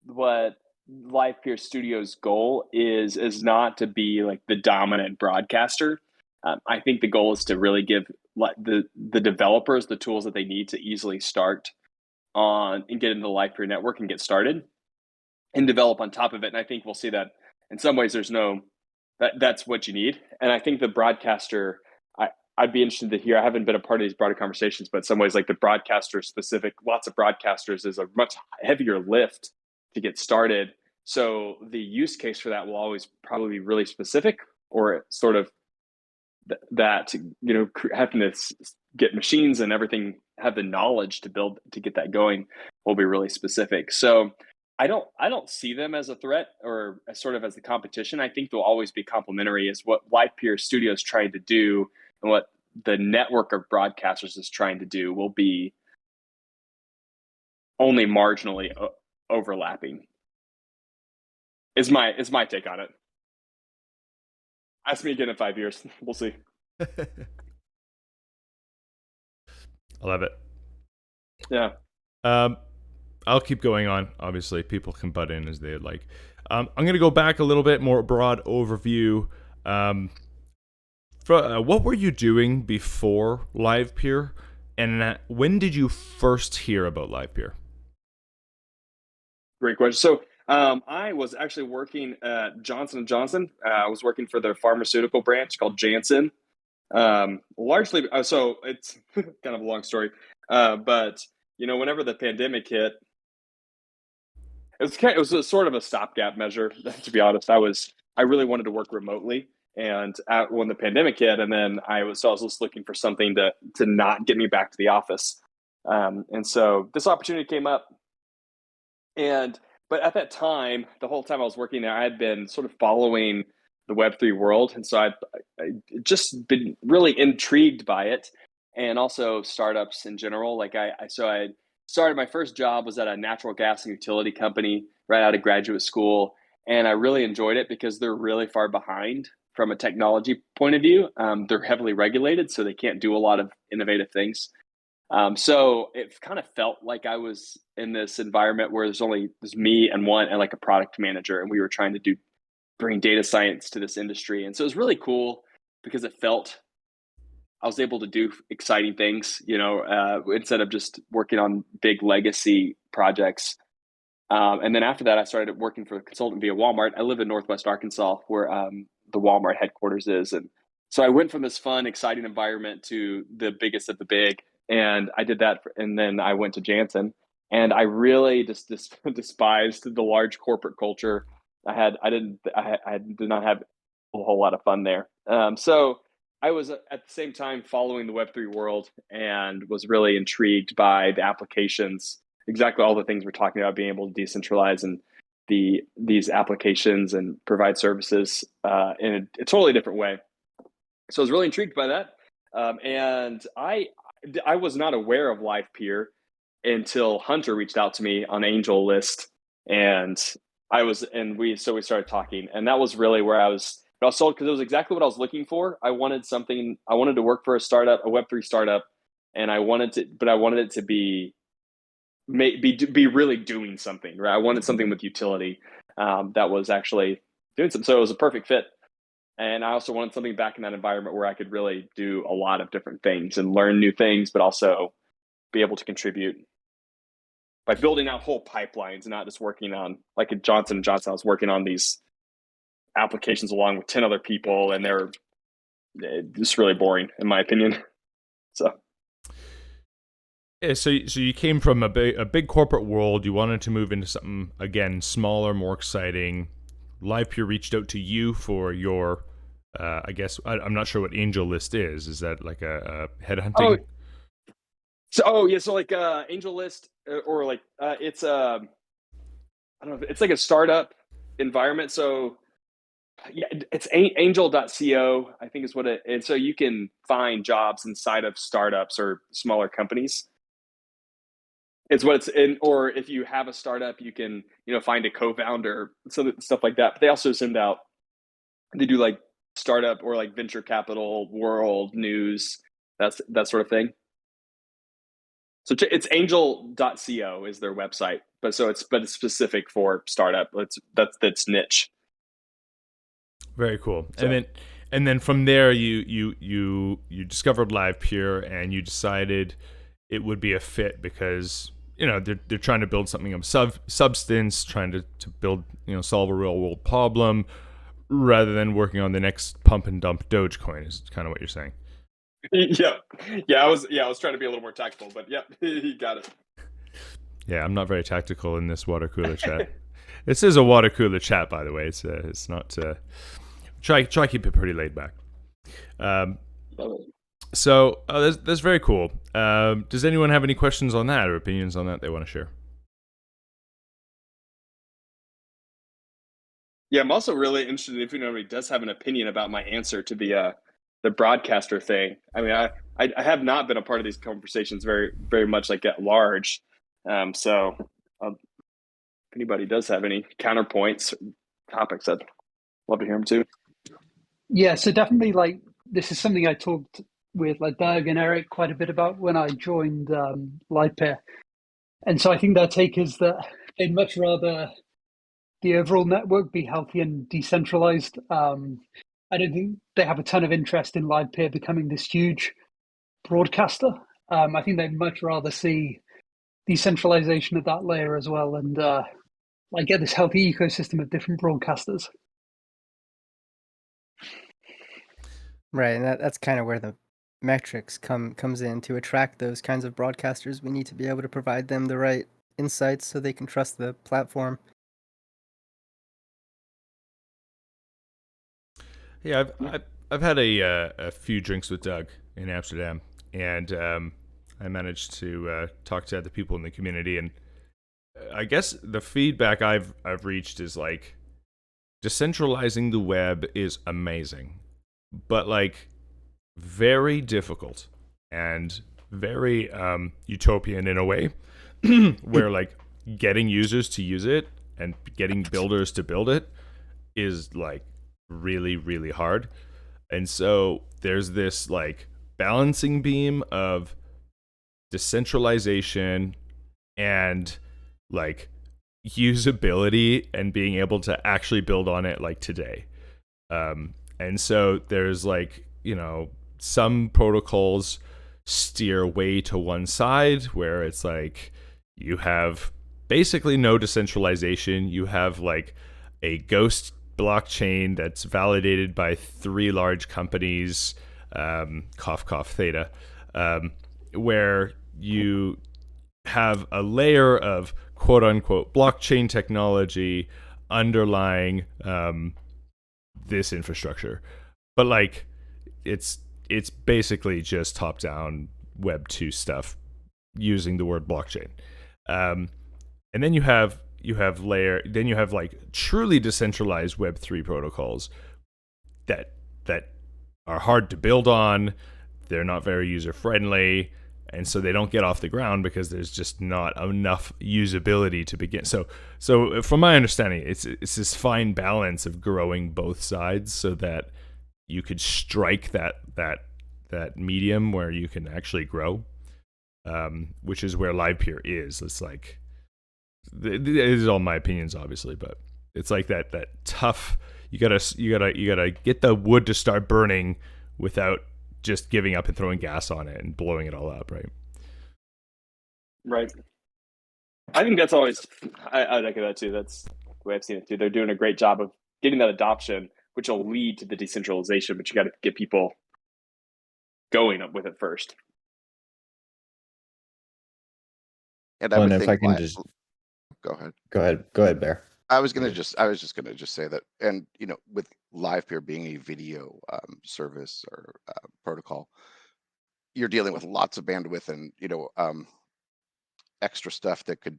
what Livepeer Studio's goal is not to be like the dominant broadcaster. I think the goal is to really give the developers the tools that they need to easily start on and get into the Livepeer network and get started and develop on top of it. And I think we'll see that in some ways that's what you need. And I think the broadcaster, I'd be interested to hear. I haven't been a part of these broader conversations, but in some ways, like the broadcaster specific, lots of broadcasters is a much heavier lift to get started So the use case for that will always probably be really specific, or sort of that, having to get machines and everything, have the knowledge to build to get that going, will be really specific. So I don't see them as a threat or as sort of as the competition. I think they'll always be complementary. Is what Livepeer Studio is trying to do, and what the network of broadcasters is trying to do, will be only marginally overlapping. Is my take on it. Ask me again in 5 years. We'll see. I love it. Yeah. I'll keep going on. Obviously, people can butt in as they'd like. I'm going to go back a little bit, more broad overview. What were you doing before Livepeer, and when did you first hear about Livepeer? Great question. So I was actually working at Johnson & Johnson. I was working for their pharmaceutical branch called Janssen. Largely, so it's kind of a long story. But whenever the pandemic hit, it was a sort of a stopgap measure. To be honest, I really wanted to work remotely, and when the pandemic hit, and then I was just looking for something to not get me back to the office. And so this opportunity came up. But at that time, the whole time I was working there, I had been sort of following the Web3 world. And so I'd just been really intrigued by it, and also startups in general. I started, my first job was at a natural gas and utility company right out of graduate school. And I really enjoyed it because they're really far behind from a technology point of view. They're heavily regulated, so they can't do a lot of innovative things. So it kind of felt like I was in this environment where there's me and like a product manager, and we were trying to bring data science to this industry. And so it was really cool because it felt I was able to do exciting things, instead of just working on big legacy projects. And then after that, I started working for a consultant via Walmart. I live in Northwest Arkansas, where the Walmart headquarters is. And so I went from this fun, exciting environment to the biggest of the big. And I did that, and then I went to Janssen, and I really just despised the large corporate culture. I did not have a whole lot of fun there. So I was at the same time following the Web3 world, and was really intrigued by the applications, exactly all the things we're talking about, being able to decentralize and these applications and provide services in a totally different way. So I was really intrigued by that, and I was not aware of Livepeer until Hunter reached out to me on Angel List, and we started talking, and that was really where I was sold, because it was exactly what I was looking for. I wanted to work for a startup, a Web3 startup, and I wanted it to be really doing something, right? I wanted something with utility that was actually doing something. So it was a perfect fit. And I also wanted something back in that environment where I could really do a lot of different things and learn new things, but also be able to contribute by building out whole pipelines and not just working on, like at Johnson & Johnson, I was working on these applications along with 10 other people, and they're just really boring, in my opinion. So. Yeah, so you came from a big corporate world. You wanted to move into something, again, smaller, more exciting. Livepeer reached out to you for your, I guess, I'm not sure what Angel List is. Is that like a headhunting? So like Angel List, or like it's I don't know, it's like a startup environment. So yeah, it's angel.co, I think is what it is. So you can find jobs inside of startups or smaller companies. It's what it's in, or if you have a startup, you can, find a co-founder, stuff like that. But they also send out, they do like startup or like venture capital, world news, that sort of thing. So it's angel.co is their website, but it's specific for startup. That's niche. Very cool. So. And then from there, you discovered Livepeer, and you decided it would be a fit because they're trying to build something of substance, trying to build, solve a real world problem, rather than working on the next pump and dump Dogecoin. Is kind of what you're saying. Yeah. I was trying to be a little more tactical, but yeah, you got it. Yeah, I'm not very tactical in this water cooler chat. This is a water cooler chat, by the way. It's not. Try keep it pretty laid back. So that's very cool. Does anyone have any questions on that or opinions on that they want to share? Yeah, I'm also really interested if anybody does have an opinion about my answer to the broadcaster thing. I mean, I have not been a part of these conversations very much like at large. So if anybody does have any counterpoints, topics, I'd love to hear them too. Yeah, so definitely, like, this is something I talked with like Doug and Eric quite a bit about when I joined Livepeer. And so I think their take is that they'd much rather the overall network be healthy and decentralized. I don't think they have a ton of interest in Livepeer becoming this huge broadcaster. I think they'd much rather see decentralization at that layer as well, and like get this healthy ecosystem of different broadcasters. Right, and that's kind of where the metrics comes in. To attract those kinds of broadcasters, we need to be able to provide them the right insights so they can trust the platform. Yeah, I've had a few drinks with Doug in Amsterdam, and I managed to talk to other people in the community, and I guess the feedback I've reached is like decentralizing the web is amazing, but like very difficult and very utopian in a way, where like getting users to use it and getting builders to build it is like really, really hard. And so there's this like balancing beam of decentralization and like usability and being able to actually build on it like today. And so there's like, you know, some protocols steer way to one side where it's like you have basically no decentralization. You have like a ghost blockchain that's validated by 3 large companies, cough, cough, theta, where you have a layer of quote unquote blockchain technology underlying this infrastructure. But like it's basically just top down Web 2 stuff using the word blockchain. And then you have like truly decentralized Web 3 protocols that are hard to build on. They're not very user friendly, and so they don't get off the ground because there's just not enough usability to begin. So from my understanding, it's this fine balance of growing both sides so that you could strike that medium where you can actually grow, which is where Livepeer is. It's like it is all my opinions, obviously, but it's like that tough. You gotta get the wood to start burning without just giving up and throwing gas on it and blowing it all up, right? Right. I think that's always, I like that too. That's the way I've seen it too. They're doing a great job of getting that adoption, which will lead to the decentralization, but you got to get people going up with it first. And I would if think I can just go ahead. Go ahead, Bear. I was just gonna say that, and you know, with Livepeer being a video service or protocol, you're dealing with lots of bandwidth and extra stuff that could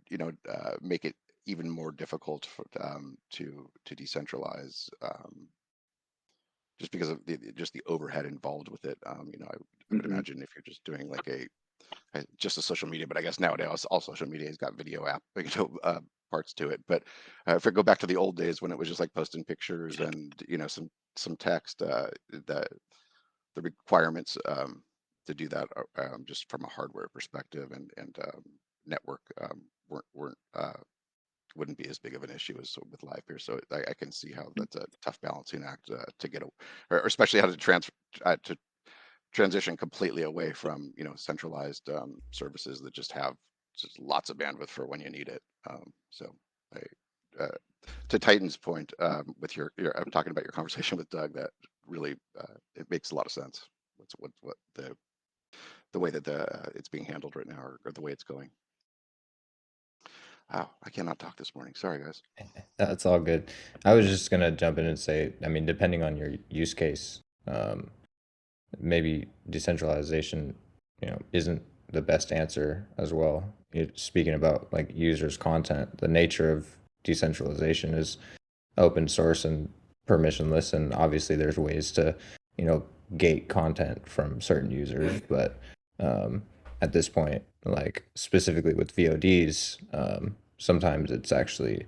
make it even more difficult for, to decentralize, just because of the overhead involved with it. I would imagine if you're just doing like just a social media, but I guess nowadays all social media has got video app parts to it. But if I go back to the old days when it was just like posting pictures and some text, the requirements to do that just from a hardware perspective and network wouldn't be as big of an issue as with Livepeer. So I can see how that's a tough balancing act to get, or especially how to transition completely away from centralized services that just have lots of bandwidth for when you need it. To Titan's point, with I'm talking about your conversation with Doug, that really it makes a lot of sense. What the way that it's being handled right now, or the way it's going. Wow, I cannot talk this morning. Sorry, guys. That's all good. I was just gonna jump in and say, I mean, depending on your use case, maybe decentralization, isn't the best answer as well. Speaking about like users' content, the nature of decentralization is open source and permissionless, and obviously there's ways to, gate content from certain users, but at this point, like specifically with VODs, sometimes it's actually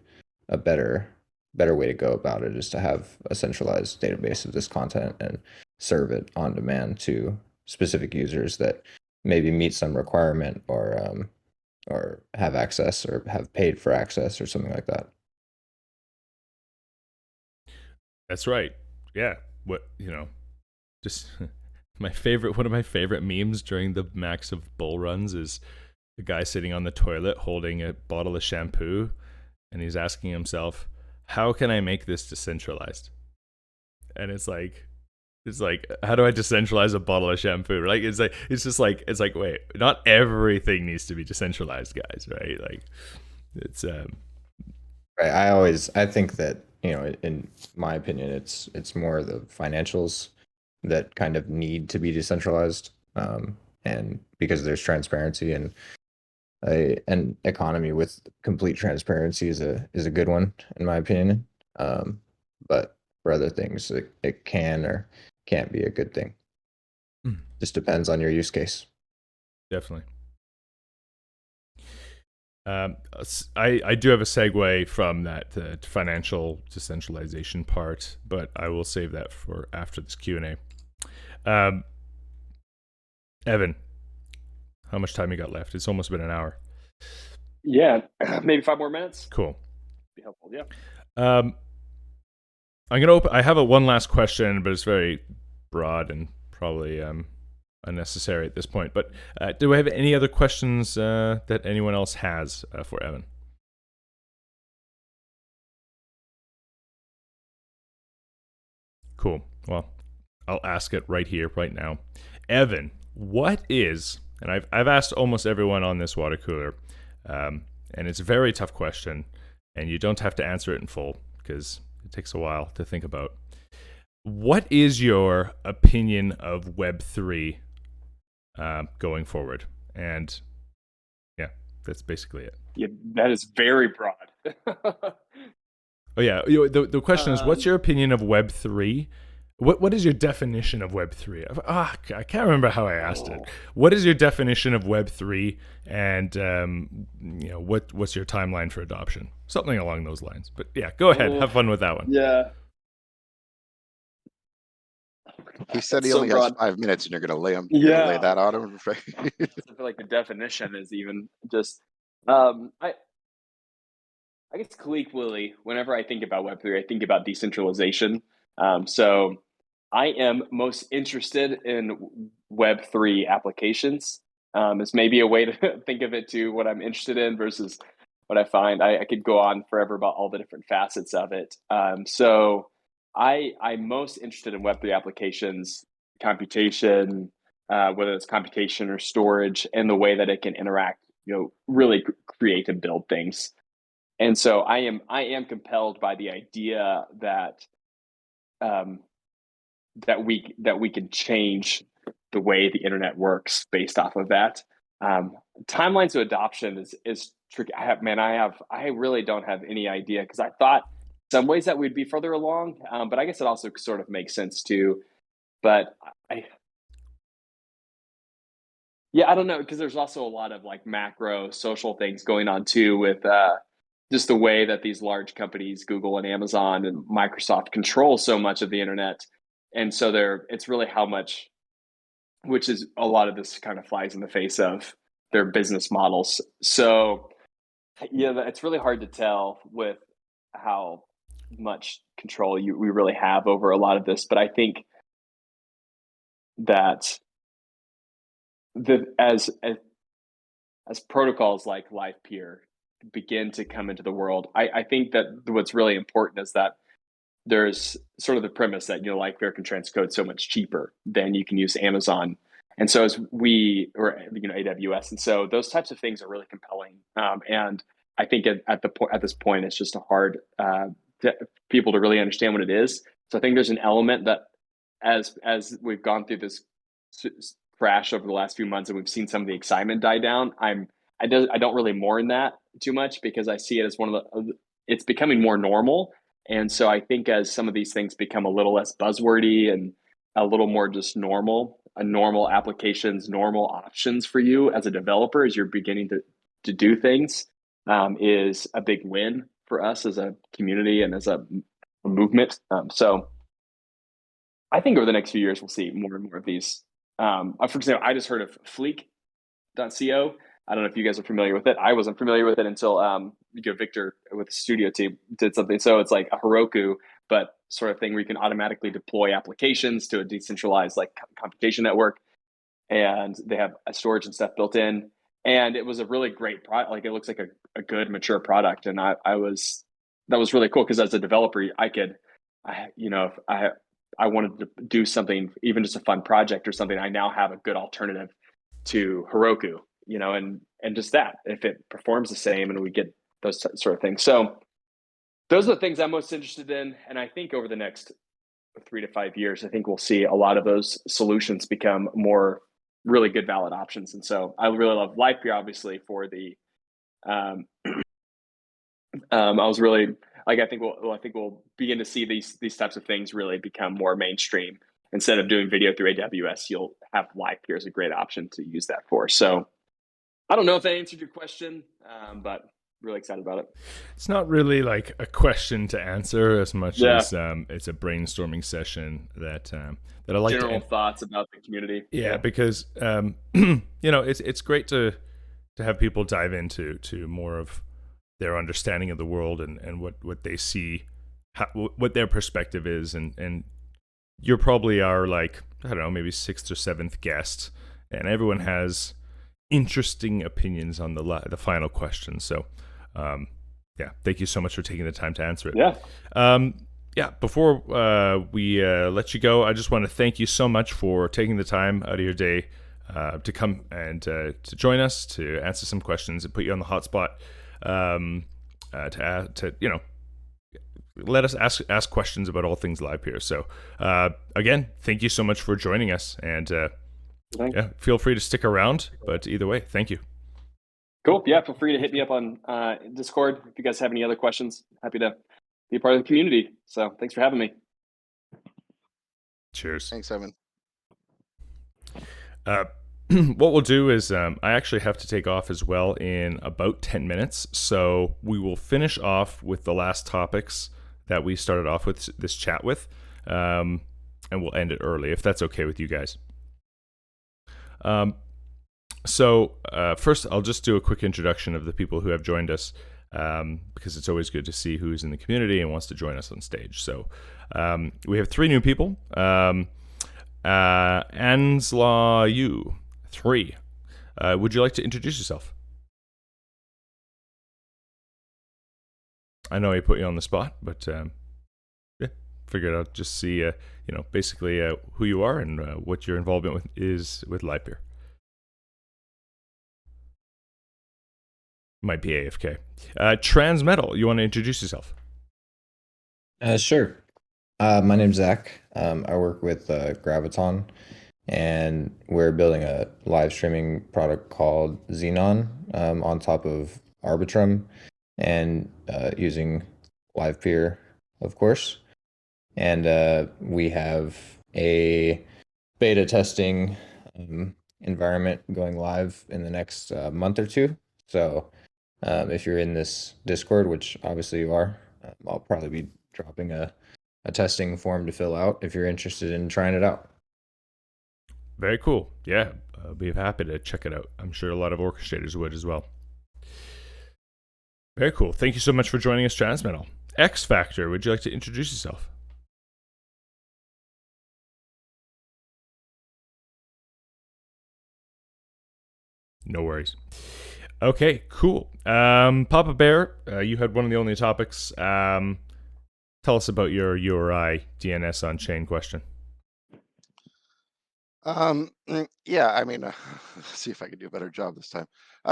a better way to go about it is to have a centralized database of this content and serve it on demand to specific users that maybe meet some requirement or have access or have paid for access or something like that. That's right. Yeah. Just one of my favorite memes during the max of bull runs is a guy sitting on the toilet holding a bottle of shampoo, and he's asking himself, how can I make this decentralized? And it's like, how do I decentralize a bottle of shampoo? Like, it's like, wait, not everything needs to be decentralized, guys, right? Like, it's Right. I think that, in my opinion, it's more the financials that kind of need to be decentralized. And because there's transparency, and an economy with complete transparency is a good one, in my opinion. But for other things, it can or can't be a good thing. Just depends on your use case. definitely. I do have a segue from that financial decentralization part, but I will save that for after this Q&A. Evan, how much time you got left? It's almost been an hour. Yeah, maybe 5 more minutes. Cool. Be helpful. Yeah. I'm gonna open. I have one last question, but it's very broad and probably unnecessary at this point. But do I have any other questions that anyone else has for Evan? Cool. Well, I'll ask it right here, right now. Evan, what is, and I've asked almost everyone on this water cooler, and it's a very tough question, and you don't have to answer it in full because it takes a while to think about. What is your opinion of Web3 going forward? And yeah, that's basically it. Yeah, that is very broad. Oh yeah, the question is, what's your opinion of Web3? What is your definition of Web3? I can't remember how I asked it. What is your definition of Web3, and what's your timeline for adoption? Something along those lines. But yeah, go ahead, have fun with that one. Yeah. He said he only has 5 minutes, and you're going to lay him. Yeah. Lay that on him. I feel like the definition is even just. I guess colloquially, whenever I think about Web3, I think about decentralization. So I am most interested in Web3 applications. It's maybe a way to think of it to what I'm interested in versus what I find. I could go on forever about all the different facets of it. So I'm most interested in Web3 applications, computation, whether it's computation or storage, and the way that it can interact, really create and build things. And so I am compelled by the idea that that we can change the way the internet works based off of that. Timelines to adoption is tricky. I really don't have any idea, because I thought some ways that we'd be further along, but I guess it also sort of makes sense too. But I don't know, because there's also a lot of like macro social things going on too with just the way that these large companies, Google and Amazon and Microsoft, control so much of the internet. And so it's really how much, which is a lot of this kind of flies in the face of their business models. So yeah, it's really hard to tell with how much control we really have over a lot of this. But I think that as protocols like Livepeer begin to come into the world, I think that what's really important is that there's sort of the premise that Livepeer can transcode so much cheaper than you can use Amazon, and so AWS, and so those types of things are really compelling. And I think at this point, it's just hard to people to really understand what it is. So I think there's an element that as we've gone through this crash over the last few months and we've seen some of the excitement die down, I don't really mourn that too much because I see it as it's becoming more normal. And so I think as some of these things become a little less buzzwordy and a little more just normal applications, normal options for you as a developer as you're beginning to do things, is a big win for us as a community and as a movement. So I think over the next few years, we'll see more and more of these. For example, I just heard of Fleek.co. I don't know if you guys are familiar with it. I wasn't familiar with it until Victor with the studio team did something. So it's like a Heroku, but sort of thing where you can automatically deploy applications to a decentralized like computation network. And they have a storage and stuff built in. And it was a really great product. Like it looks like a good mature product. And that was really cool because as a developer, if I wanted to do something, even just a fun project or something, I now have a good alternative to Heroku, and just that, if it performs the same and we get those sort of things. So those are the things I'm most interested in. And I think over the next 3 to 5 years, I think we'll see a lot of those solutions become more really good, valid options. And so I really love Livepeer, obviously, for the, I think we'll begin to see these types of things really become more mainstream. Instead of doing video through AWS, you'll have Livepeer as a great option to use that for. So I don't know if that answered your question, but really excited about it. It's not really like a question to answer as much as it's a brainstorming session that I like. General thoughts about the community. Yeah, because it's great to have people dive into more of their understanding of the world and what they see, what their perspective is, and you're probably our, like, I don't know, maybe 6th or 7th guest, and everyone has interesting opinions on the final question. So thank you so much for taking the time to answer it. Before we let you go, I just want to thank you so much for taking the time out of your day to come and to join us, to answer some questions and put you on the hot spot, to let us ask questions about all things Livepeer. So again, thank you so much for joining us, and feel free to stick around, but either way, thank you. Cool. Yeah, feel free to hit me up on Discord if you guys have any other questions. Happy to be a part of the community. So thanks for having me. Cheers. Thanks, Evan. What we'll do is I actually have to take off as well in about 10 minutes. So we will finish off with the last topics that we started off with this chat with, and we'll end it early if that's okay with you guys. So first, I'll just do a quick introduction of the people who have joined us, because it's always good to see who's in the community and wants to join us on stage. So we have 3 new people. Ansla Yu, 3. Would you like to introduce yourself? I know I put you on the spot, but figured I'd just see, basically who you are and what your involvement is with Livepeer. Might be AFK. Transmetal, you want to introduce yourself? Sure. My name's Zach. I work with Graviton, and we're building a live streaming product called Xenon on top of Arbitrum, and using Livepeer, of course. And we have a beta testing environment going live in the next month or 2. So if you're in this Discord, which obviously you are, I'll probably be dropping a testing form to fill out if you're interested in trying it out. Very cool. Yeah, I'll be happy to check it out. I'm sure a lot of orchestrators would as well. Very cool. Thank you so much for joining us, Transmetal. X Factor, would you like to introduce yourself? No worries. Okay, cool. Papa Bear, you had one of the only topics. Tell us about your URI DNS on chain question. Yeah, I mean, see if I can do a better job this time.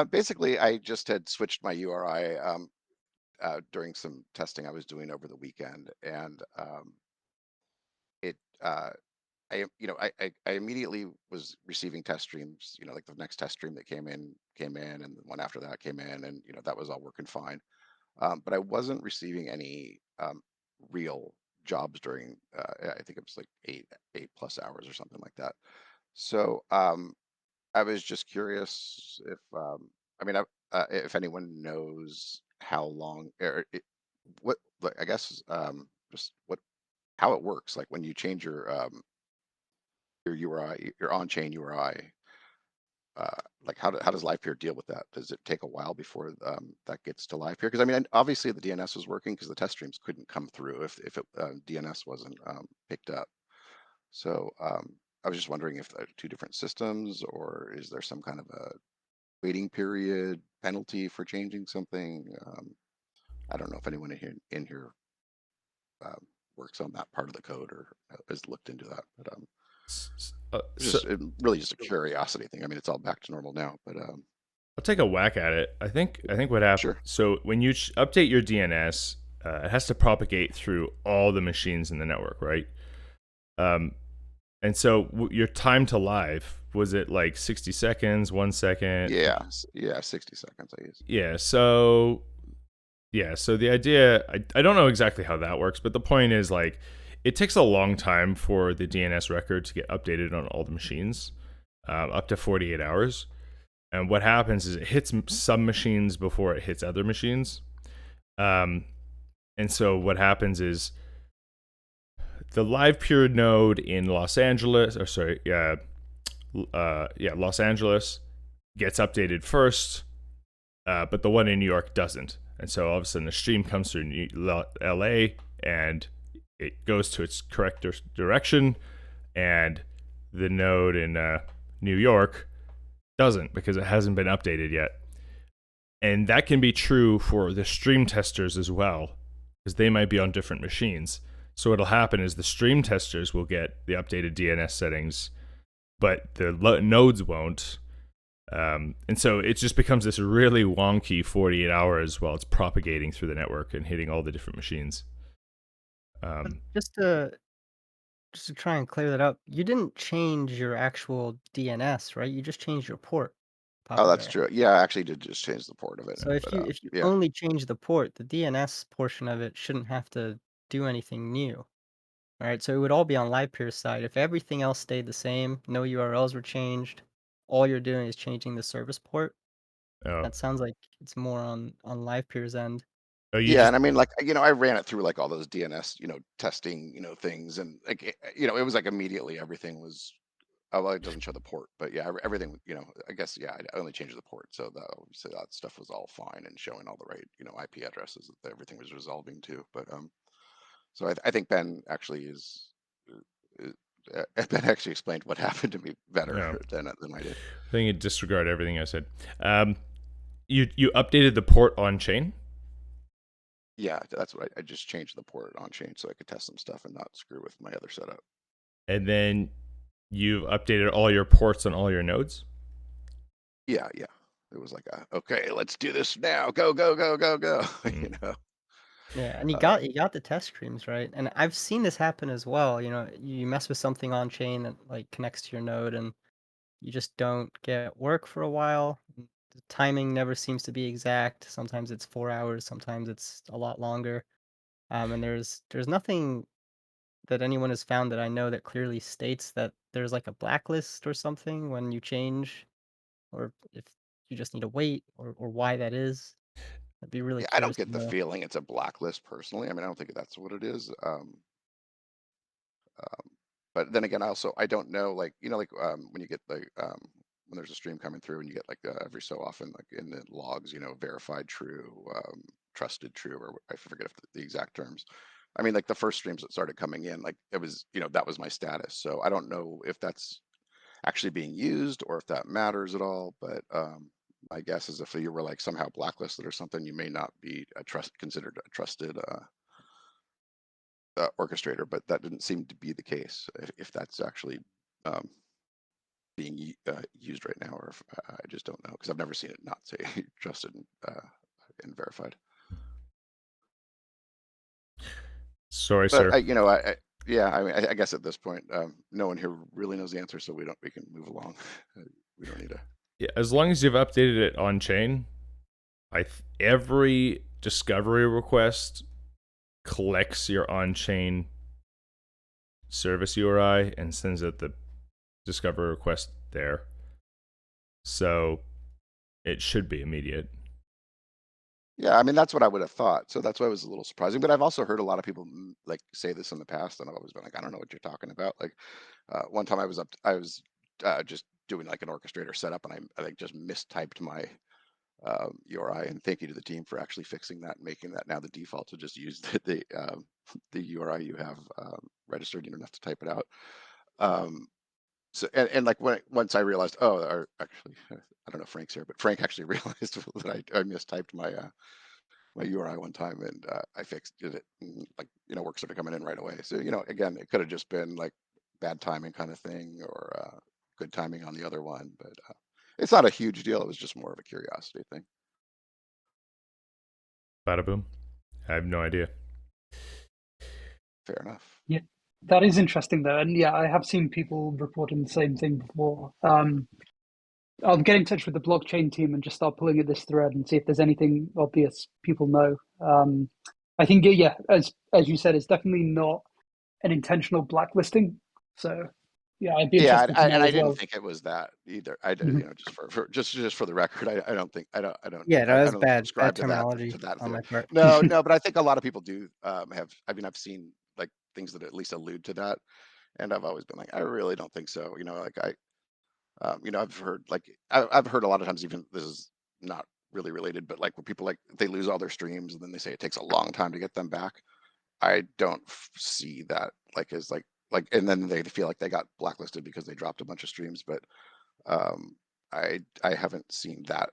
Basically, I just had switched my URI during some testing I was doing over the weekend, and it I immediately was receiving test streams. Like the next test stream that came in, and the one after that came in, and that was all working fine. But I wasn't receiving any real jobs during. I think it was like eight plus hours or something like that. So I was just curious if I mean if anyone knows how long or what like, I guess just what how it works, like when you change your URI, your on-chain URI. Like how does Livepeer deal with that? Does it take a while before that gets to Livepeer? Because I mean, obviously the DNS was working because the test streams couldn't come through if DNS wasn't picked up. So I was just wondering if they're two different systems, or is there some kind of a waiting period penalty for changing something? I don't know if anyone in here works on that part of the code or has looked into that, but So really just a curiosity thing. I mean, it's all back to normal now, but I'll take a whack at it. I think what happened. sure. So when you update your DNS, it has to propagate through all the machines in the network, right? And so your time to live, was it like 60 seconds, 1 second? Yeah, 60 seconds I use. Yeah. So the idea, I don't know exactly how that works, but the point is like it takes a long time for the DNS record to get updated on all the machines, up to 48 hours. And what happens is it hits some machines before it hits other machines. And so what happens is the Livepeer node in Los Angeles, Los Angeles gets updated first, but the one in New York doesn't. And so all of a sudden the stream comes through LA and it goes to its correct direction, and the node in New York doesn't because it hasn't been updated yet. And that can be true for the stream testers as well, because they might be on different machines. So what'll happen is the stream testers will get the updated DNS settings, but the nodes won't. And so it just becomes this really wonky 48 hours while it's propagating through the network and hitting all the different machines. Just to try and clear that up, you didn't change your actual DNS, right? You just changed your port. Oh, Papa that's Bear. true. Yeah, I actually did just change the port of it, So if but you yeah. only change the port, the DNS portion of it shouldn't have to do anything new. All right, so it would all be on Livepeer's side. If everything else stayed the same, no URLs were changed, all you're doing is changing the service port. Oh, That sounds like it's more on Livepeer's end. you Yeah, just and I mean, like, I ran it through like all those DNS, testing, things, and like, it was like immediately everything was. Oh, well, it doesn't show the port, but yeah, everything, I guess, yeah, I only changed the port, so that obviously that stuff was all fine and showing all the right, IP addresses that everything was resolving to. But so I think Ben actually Ben actually explained what happened to me better Yeah. than I did. I think you disregard everything I said. You updated the port on chain. Yeah, that's what I just changed the port on chain so I could test some stuff and not screw with my other setup. And then you've updated all your ports on all your nodes. Yeah. It was like, okay, let's do this now. Go, go, go, go, go. Yeah, and you Uh, got the test streams, right? And I've seen this happen as well. You mess with something on chain that like connects to your node, and you just don't get work for a while. The timing never seems to be exact. Sometimes it's 4 hours, sometimes it's a lot longer. And there's nothing that anyone has found that I know that clearly states that there's like a blacklist or something when you change, or if you just need to wait, or why that is. I'd be really yeah, I don't curious get to the know. feeling it's a blacklist personally. I mean, I don't think that's what it is. But then again, I don't know, like, when you get when there's a stream coming through and you get like every so often, like in the logs, verified true, trusted true, or I forget if the exact terms. I mean, like the first streams that started coming in, like it was, that was my status. So I don't know if that's actually being used or if that matters at all. But my guess is if you were like somehow blacklisted or something, you may not be considered a trusted orchestrator, but that didn't seem to be the case. If that's actually being used right now, or if I just don't know, because I've never seen it not say trusted and verified. Sorry, But sir. yeah, I mean, I guess at this point, no one here really knows the answer, so we can move along. We don't need to. Yeah, as long as you've updated it on chain, every discovery request collects your on-chain service URI and sends out the discovery request there. So it should be immediate. Yeah, I mean, that's what I would have thought. So that's why it was a little surprising. But I've also heard a lot of people like say this in the past, and I've always been like, I don't know what you're talking about. Like one time I was just doing like an orchestrator setup, and I like just mistyped my URI. And thank you to the team for actually fixing that and making that now the default to just use the URI you have registered. You don't have to type it out. So and like once I realized, actually, I don't know if Frank's here, but Frank actually realized that I mistyped my my URI one time, and I fixed it. And, like, work started coming in right away. So again, it could have just been like bad timing kind of thing, or good timing on the other one. But it's not a huge deal. It was just more of a curiosity thing. Bada boom. I have no idea. Fair enough. Yeah, that is interesting though, and yeah, I have seen people reporting the same thing before. I'll get in touch with the blockchain team and just start pulling at this thread and see if there's anything obvious people know. I think, yeah, as you said, it's definitely not an intentional blacklisting. So yeah, I'd be interested to know and I as didn't well. think it was that either. I did, just for the record, I don't think I don't Yeah, that was bad subscribe to terminology that on theory. my part. No, but I think a lot of people do have. I mean, I've seen like things that at least allude to that, and I've always been like, I really don't think so. Like I've heard I've heard a lot of times, even this is not really related, but like where people like they lose all their streams and then they say it takes a long time to get them back. I don't see that as and then they feel like they got blacklisted because they dropped a bunch of streams, but I haven't seen that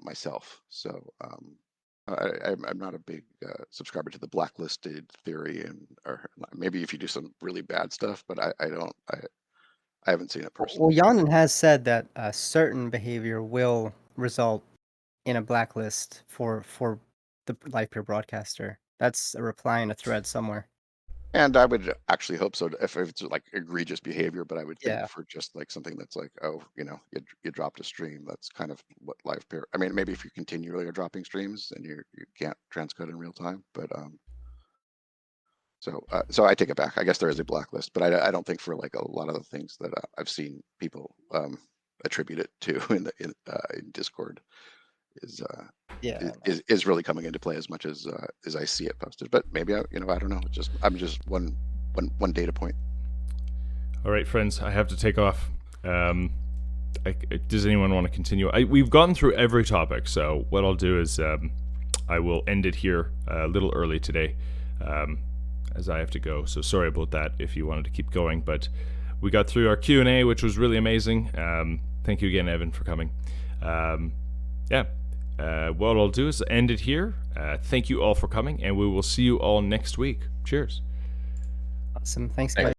myself. So I'm not a big subscriber to the blacklisted theory, or maybe if you do some really bad stuff, but I haven't seen it Well, personally. Yanin has said that certain behavior will result in a blacklist for the Livepeer broadcaster. That's a reply in a thread somewhere. And I would actually hope so if it's like egregious behavior, but I would think Yeah. for just like something that's like, you dropped a stream, that's kind of what Livepeer. I mean, maybe if you continually are dropping streams and you can't transcode in real time, but so I take it back. I guess there is a blacklist, but I don't think for like a lot of the things that I've seen people attribute it to in Discord is really coming into play as much as I see it posted. But maybe I don't know. I'm just one data point. All right, friends, I have to take off. Does anyone want to continue? We've gone through every topic, so what I'll do is I will end it here a little early today, as I have to go. So sorry about that if you wanted to keep going, but we got through our Q&A, which was really amazing. Thank you again, Evan, for coming. What I'll do is end it here. Thank you all for coming, and we will see you all next week. Cheers. Awesome. Thanks, guys.